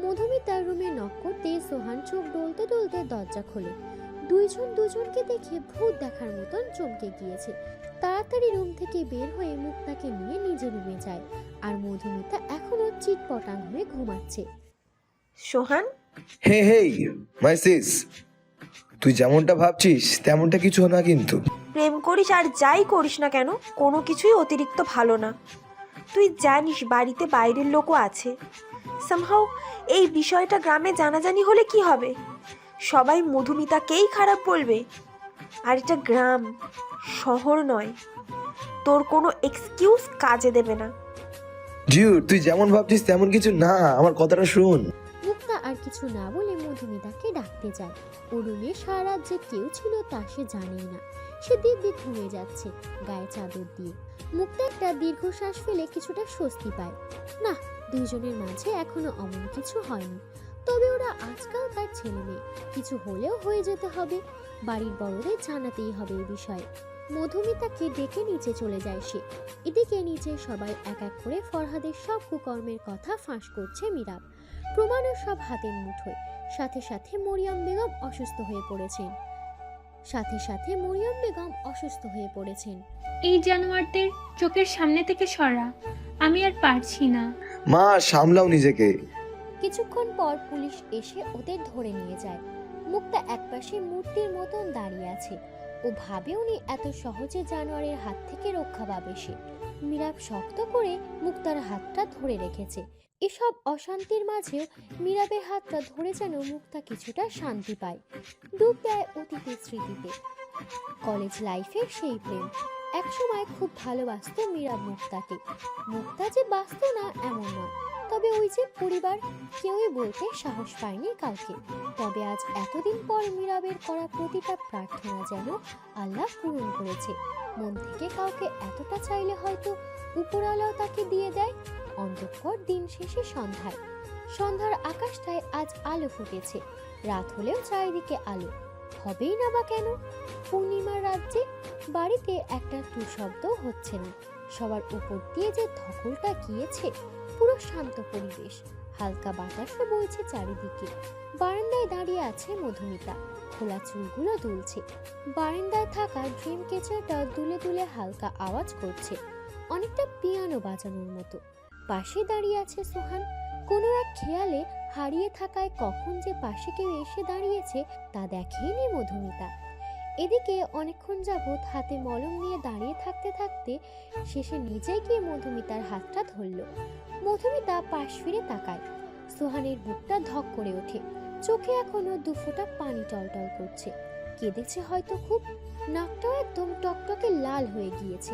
মধুমিতার রুমে নক করতে সোহান চোখ ডলতে ডলতে দরজা খোলে। দুইজন দুজনকে দেখে ভূত দেখার মতন চমকে গিয়েছে। তাড়াতাড়ি রুম থেকে বের হয়ে মুক্তাকে নিয়ে নিজের রুমে যায়। আর মধুমিতা এখনো চিটপটাং হয়ে ঘুমাচ্ছে। সোহান, হে হেই মাই সিস, তুই যেমনটা ভাবছিস তেমনটা কিছু না কিন্তু। প্রেম করিস আর যাই করিস না কেন, কোনো কিছুই অতিরিক্ত ভালো না। তুই জানিস বাড়িতে বাইরের লোকও আছে। সামহাও এই বিষয়টা গ্রামে জানাজানি হলে কি হবে? সবাই মধুমিতাকেই খারাপ বলবে। আর এটা গ্রাম, শহর নয়। তোর কোনো এক্সকিউজ কাজে দেবে না। জিউ, তুই যেমন ভাবছিস তেমন কিছু না, আমার কথাটা শোন। মুক্তা আর কিছু না বলে মধুমিতাকে ডাকতে যায়। ও রুমে সারা রাত যে কেউ ছিল তা সে জানেই না। সে দিব্যি ঘুমিয়ে যাচ্ছে গায়ে চাদর দিয়ে। মুক্তা একটা দীর্ঘশ্বাস ফেলে কিছুটা স্বস্তি পায়। না, দুজনের মাঝে এখনো অমন কিছু হয়নি। তবে ওরা আজকাল তার ছেলে মেয়ে, কিছু হলেও হয়ে যেতে হবে। বাড়ির বড়দের জানাতেই হবে এই বিষয়ে। মধুমিতাকে ডেকে নিচে চলে যায় সে। এদিকে নিচে সবাই এক এক করে ফরহাদের সব কুকর্মের কথা ফাঁস করছে মীরাব। প্রমাণও সব হাতের মুঠোয়। সাথে সাথে মরিয়ম বেগম অসুস্থ হয়ে পড়েছেন। সাথে সাথে মরিয়ম বেগম অসুস্থ হয়ে পড়েছেন। এই জানোয়ারদের চোখের সামনে থেকে সরা, আমি আর পারছি না। মা সামলাও নিজেকে। কিছুক্ষণ পর পুলিশ এসে ওদের ধরে নিয়ে যায়। মুক্তা একপাশে মূর্তির মতন দাঁড়িয়ে আছে। ও ভাবে উনি এত সহজে জানোয়ারের হাত থেকে রক্ষা পাবে সে। মীরাব শক্ত করে মুক্তার হাতটা ধরে রেখেছে। এসব অশান্তির মাঝেও মীরাবের হাতটা ধরে যেন মুক্তা কিছুটা শান্তি পায়, ডুব দেয় অতীতের স্মৃতিতে। কলেজ লাইফের সেই প্রেম, একসময় খুব ভালোবাসত মীরাব মুক্তাকে। মুক্তা যে বাঁচত না এমন নয়, তবে ওই যে পরিবার, কেউই বলতে সাহস পায়নি কাউকে। তবে আজ এতদিন পর মীরাবের করা প্রতিটা প্রার্থনা যেন আল্লাহ পূরণ করেছে। মন থেকে কাউকে এতটা চাইলে হয়তো উপরওয়ালাও তাকে দিয়ে দেয়। অন্তঃপর দিন শেষে সন্ধ্যার আকাশটায় আজ আলো ফুটেছে। রাত হলেও চারিদিকে আলো, হবেই না বা কেন? পূর্ণিমার রাজ্যে বাড়িতে একটা শব্দ হচ্ছে না। সবার উপর দিয়ে যে ধকলটা গিয়েছে, পুরো শান্ত পরিবেশ, হালকা বাতাসও বইছে চারিদিকে। বারান্দায় দাঁড়িয়ে আছে মধুমিতা, খোলা চুলগুলো দুলছে। বারান্দায় থাকা ড্রিম ক্যাচারটা দুলে দুলে হালকা আওয়াজ করছে, অনেকটা পিয়ানো বাজানোর মতো। পাশে দাঁড়িয়ে আছে সোহান, কোনো এক খেয়ালে হারিয়ে থাকায় কখন যে পাশে কেউ এসে দাঁড়িয়েছে তা দেখেনি মধুমিতা। এদিকে অনেকক্ষণ যাবৎ হাতে মলম নিয়ে দাঁড়িয়ে থাকতে থাকতে শেষে নিজেই গিয়ে মধুমিতার হাতটা ধরল। মধুমিতা পাশ ফিরে তাকায়। সোহানের বুকটা ধক করে ওঠে, চোখে এখনো দুফোঁটা পানি টলটল করছে। কেঁদেছে হয়তো খুব, নাকটাও একদম টকটকে লাল হয়ে গিয়েছে।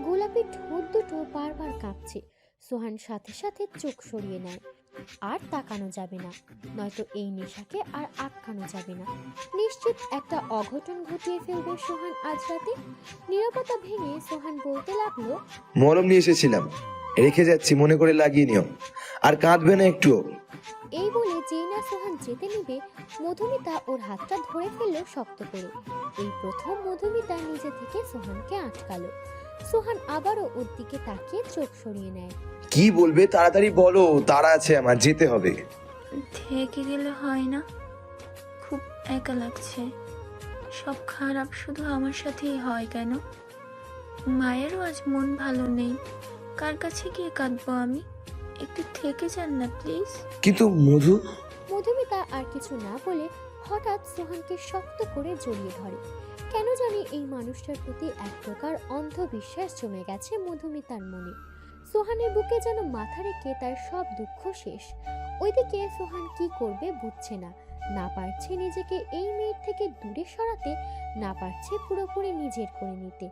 গোলাপি ঠোঁট দুটো বারবার কাঁপছে। সোহান সাথে সাথে চোখ সরিয়ে নেয়। আর তাকানো যাবে না, নয়তো এই নেশাকে আর আটকানো যাবে না। নিশ্চিত একটা অঘটন ঘটিয়ে ফেলবে সোহান আজ রাতে। নীরবতা ভেঙে সোহান বলতে লাগলো, মলম নিয়ে এসেছিলাম, রেখে যাচ্ছি, মনে করে লাগিয়ে নিও, আর কাঁদবে না একটুও। এই বলে যেই না সোহান যেতে নিবে, মধুমিতা ওর হাতটা ধরে ফেললো শক্ত করে। এই প্রথম মধুমিতা নিজে থেকে সোহানকে আটকালো। সোহান আবারও ওর দিকে তাকিয়ে চোখ সরিয়ে নেয়। কি বলবে তাড়াতাড়ি বলো, তাড়া আছে আমার, যেতে হবে। থেকে গেলে হয় না? খুব একা লাগছে। সব খারাপ শুধু আমার সাথেই হয় কেন? মায়েরও আজ মন ভালো নেই। কার কাছে গিয়ে কাঁদবো আমি? একটু থেকে যান না প্লিজ। কিন্তু মধুমিতা আর কিছু না বলে হঠাৎ সোহানকে শক্ত করে জড়িয়ে ধরে। কেন জানি এই মানুষটার প্রতি এক প্রকার অন্ধবিশ্বাস জমে গেছে মধুমিতার মনে। সোহানের বুকে যেন মাথা রেখে তার সব দুঃখ শেষ। ওইদিকে সোহান কি করবে বুঝছে না, না পারছে নিজেকে এই মেয়ের থেকে দূরে সরাতে, না পারছে পুরোপুরি নিজের করে নিতে।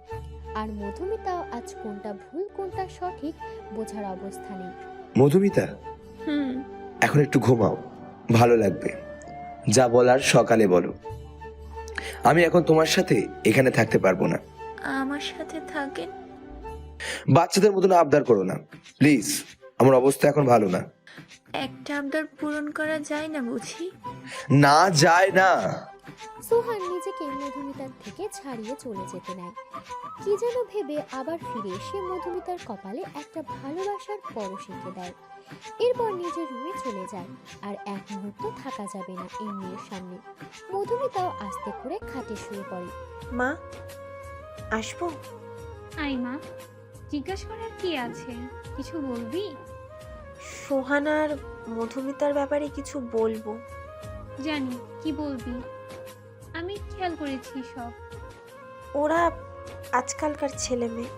আর মধুমিতাও আজ কোনটা ভুল কোনটা সঠিক বোঝার অবস্থা নেই। মধুমিতা, এখন একটু ঘুমাও, ভালো লাগবে। যা বলার সকালে বলো। আমি এখন তোমার সাথে এখানে থাকতে পারবো না। আমার সাথে থাকেন। বাচ্চাদের মতন আবদার করো না প্লিজ, আমার অবস্থা এখন ভালো না। একটা আবদার পূরণ করা যায় না বুঝি? না যায় না। সোহান নিজেকে মধুমিতার থেকে ছাড়িয়ে চলে যেতে নেয়। কি যেন ভেবে আবার ফিরে এসে মধুমিতার কপালে একটা ভালোবাসার পরশ এঁকে দেয়। এরপর নিজের রুমে চলে যায়। আর এক মুহূর্ত থাকা যাবে না এই মেয়ের সামনে। মধুমিতাও আস্তে করে খাটে শুয়ে পড়ে। মা, আসবো? আই মা, জিজ্ঞাসা করার কি আছে? কিছু বলবি? সোহান আর মধুমিতার ব্যাপারে কিছু বলবো। জানি কি বলবি, আমি খেয়াল করেছি সব। ওরা আজকালকার ছেলে মেয়ে,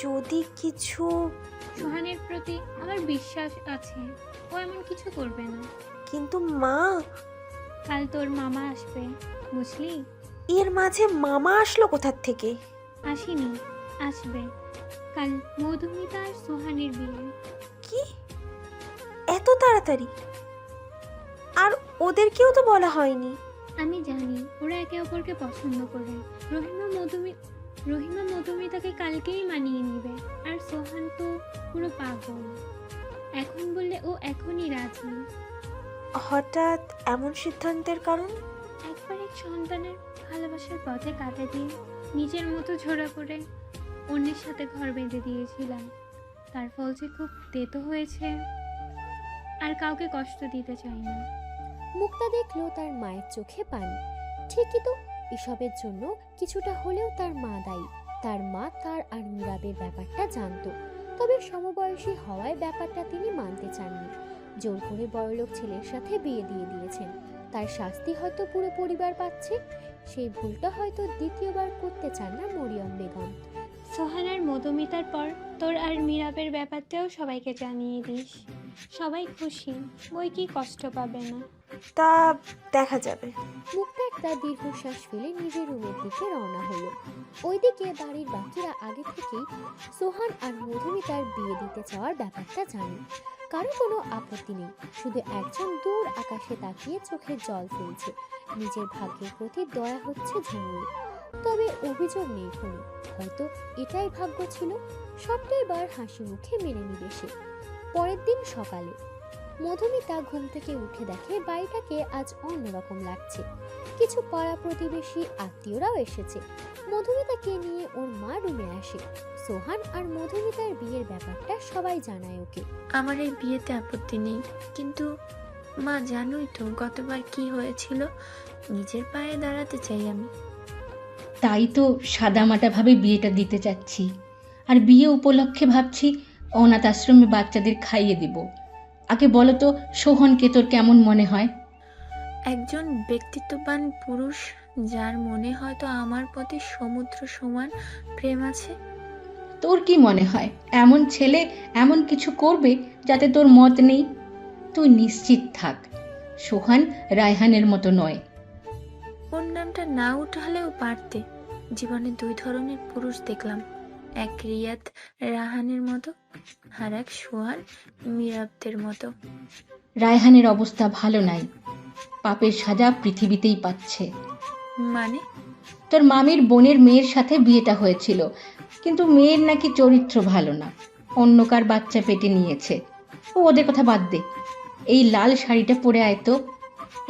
যদি কিছু... সোহানের প্রতি আমার বিশ্বাস আছে, ও এমন কিছু করবে না। কিন্তু মা... কাল তোর মামা আসবে, বুঝলি? এর মাঝে মামা আসলো কোথার থেকে? আসেনি, আসবে। কাল মধুমিতা আর সোহানের বিয়ে। কি এত তাড়াতাড়ি? আর ওদেরকেও তো বলা হয়নি। আমি জানি ওরা একে অপরকে পছন্দ করে। রহিমা মধুমিতাকে কালকেই মানিয়ে নিবে। আর সোহান তো পুরো পাগল, এখন বললে ও এখনই রাজি। হঠাৎ এমন সিদ্ধান্তের কারণ? একবার এক সন্তানের ভালোবাসার পথে কাটা দিয়ে নিজের মতো ঝোড়া করে অন্যের সাথে ঘর বেঁধে দিয়েছিলাম। তার ফল যে খুব তেতো হয়েছে। আর কাউকে কষ্ট দিতে চাই না। মুক্তা দেখলো তার মায়ের চোখে পানি। ঠিকই তো, এসবের জন্য কিছুটা হলেও তার মা দায়ী। তার মা তার আর মীরাবের ব্যাপারটা জানতো, তবে সমবয়সী হওয়ায় ব্যাপারটা তিনি মানতে চাননি। জোর করে বড়লোক ছেলের সাথে বিয়ে দিয়ে দিয়েছেন। তার শাস্তি হয়তো পুরো পরিবার পাচ্ছে। সেই ভুলটা হয়তো দ্বিতীয়বার করতে চান না মরিয়ম বেগম। সোহান আর মধুমিতার পর তোর আর মীরাবের ব্যাপারটাও সবাইকে জানিয়ে দিস। সবাই খুশি, বই কি কষ্ট পাবে না। তা দেখা যাবে। মুখটা একটা দীর্ঘশ্বাস ফেলে নিজের রুমের দিকে রওনা হলো। ওইদিকে বাড়ির বাকিরা আগে থেকেই সোহান আর মধুমিতার বিয়ে দিতে চাওয়ার ব্যাপারটা জানে। কারো কোনো আপত্তি নেই, শুধু একজন দূর আকাশে তাকিয়ে চোখের জল ফেলছে। নিজের ভাগ্যের প্রতি দয়া হচ্ছে ঝুমুর। তবে অভিযোগ নেই কোনো, হয়তো এটাই ভাগ্য ছিল। সবটাই এবার হাসি মুখে মেনে নিবে সে। পরের দিন সকালে মধুমিতা ঘুম থেকে উঠে দেখে বাড়িটাকে আজ অন্যরকম লাগছে। কিছু পাড়া প্রতিবেশী আত্মীয়রাও এসেছে। মধুমিতাকে নিয়ে ওর মা রুমে আসে। সোহান আর মধুমিতার বিয়ের ব্যাপারটা সবাই জানায় ওকে। আমার এই বিয়েতে আপত্তি নেই, কিন্তু মা জানোই তো গতবার কি হয়েছিল। নিজের পায়ে দাঁড়াতে চাই আমি। তাই তো সাদামাটাভাবে বিয়েটা দিতে চাচ্ছি। আর বিয়ে উপলক্ষে ভাবছি অনাথ আশ্রমে বাচ্চাদের খাইয়ে দেব। আগে বলো তো সোহনকে তোর কেমন মনে হয়? একজন ব্যক্তিত্ববান পুরুষ, যার মনে হয়তো আমার প্রতি সমুদ্র সমান প্রেম আছে। তোর কি মনে হয় এমন ছেলে এমন কিছু করবে যাতে তোর মত নেই? তুই নিশ্চিত থাক, সোহান রায়হানের মতো নয়। ওর নামটা না উঠালেও পারতে। জীবনে দুই ধরনের পুরুষ দেখলাম, এক রিয়াদ রাহানের মতো, আর এক সোহান মীরাবদের মতো। রায়হানের অবস্থা ভালো নাই, পাপের সাজা পৃথিবীতেই পাচ্ছে। মানে? তোর মামির বোনের মেয়ের সাথে বিয়েটা হয়েছিল, কিন্তু মেয়ের নাকি চরিত্র ভালো না, অন্য কার বাচ্চা পেটে নিয়েছে। ওদের কথা বাদ দে, এই লাল শাড়িটা পরে আয় তো,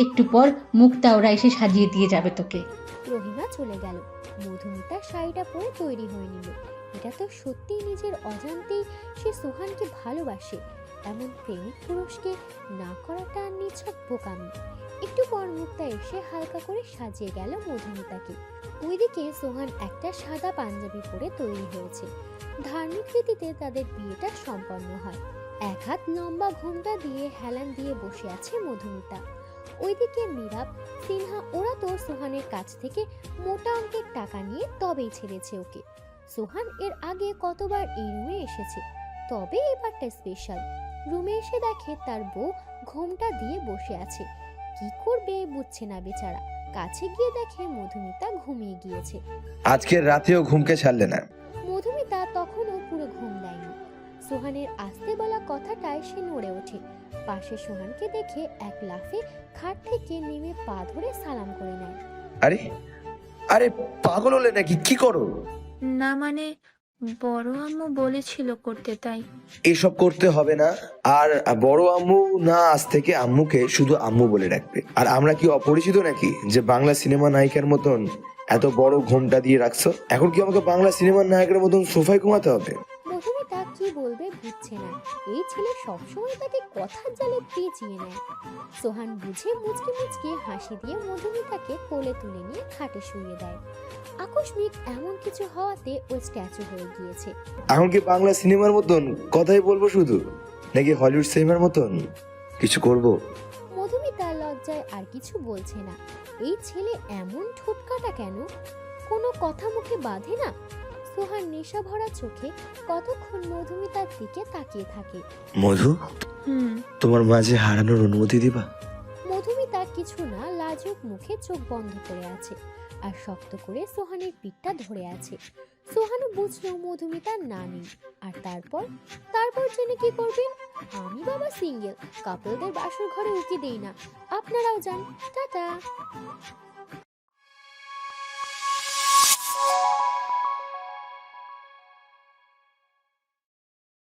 একটু পর মুক্তা ওরা এসে সাজিয়ে দিয়ে যাবে তোকে। রহিমা চলে গেল। মধুমিতা শাড়িটা পরে তৈরি হয়ে নিল। এটা তো সত্যিই নিজের অজান্তেই সে সোহানকে ভালোবাসে। এমন প্রেমিক পুরুষকে না করাটা নিছক বোকামি। একটু পর মুক্তা এসে হালকা করে সাজিয়ে গেল মধুমিতাকে। ওইদিকে সোহান একটা সাদা পাঞ্জাবি পরে তৈরি হয়েছে। ধার্মিক রীতিতে তাদের বিয়েটা সম্পন্ন হয়। এক হাত লম্বা ঘোমটা দিয়ে হেলান দিয়ে বসে আছে মধুমিতা। ওইদিকে মীরাব, সিনহা ওরা তো সোহানের কাছ থেকে মোটা অঙ্কের টাকা নিয়ে তবেই ছেড়েছে ওকে। সোহান এর আগে কতবার এই রুমে এসেছে, তবে এবারটা স্পেশাল। রুমে এসে দেখে তার বউ ঘোমটা দিয়ে বসে আছে। কি করবে বুঝছে না বেচারা। কাছে গিয়ে দেখে মধুমিতা ঘুমিয়ে গিয়েছে। আজকের রাতেও ঘুমকে ছাড়লে না। মধুমিতা তখনও পুরো ঘুম দেয়নি। সোহানের আসতে বলা কথাটায় সে নড়ে ওঠে। পাশে সোহানকে দেখে এক লাফে খাট থেকে নেমে পা ধরে সালাম করে নেয়। আরে আরে পাগল হলে নাকি? কি করো? না মানে বড় আম্মু বলেছিল করতে, তাই। এসব করতে হবে না। আর বড় আম্মু না, আজ থেকে আম্মুকে শুধু আম্মু বলে রাখবে। আর আমরা কি অপরিচিত নাকি যে বাংলা সিনেমা নায়িকার মতন এত বড় ঘোমটা দিয়ে রাখছো? এখন কি আমাকে বাংলা সিনেমার নায়কের মতন সোফায় ঘুমাতে হবে? মধুমিতা কি বলবে বুঝছে না। এই ছেলে সবসময় তাকে কথার জালে পেঁচিয়ে নেয়। সোহান বুঝে মুচকি মুচকি হাসি দিয়ে মধুমিতাকে কোলে তুলে নিয়ে খাটে শুইয়ে দেয়। আকস্মিক এমন কিছু হওয়াতে ও স্ট্যাচু হয়ে গিয়েছে। এখন কি বাংলা সিনেমার মতন কথাই বলবো শুধু, নাকি হলিউড সিনেমার মতন কিছু করব? মধুমিতা লজ্জায় আর কিছু বলছে না। এই ছেলে এমন ঠোঁটকাটা কেন? কোনো কথা মুখে বাঁধে না। সোহান নেশা ভরা চোখে কতক্ষণ মধুমিতার দিকে তাকিয়ে থাকে। মধু, তোমার মাঝে হারানোর অনুমতি দিবা? মধুমিতা কিছু না লাজুক মুখে চোখ বন্ধ করে আছে আর শক্ত করে সোহানের পিঠটা ধরে আছে। সোহানও বুঝলো মধুমিতার না নেই। আর তারপর জেনে কি করবেন? আমি বাবা সিঙ্গেল, কাপলদের বাসর ঘরে উকি দেই না। আপনারাও যান, টাটা।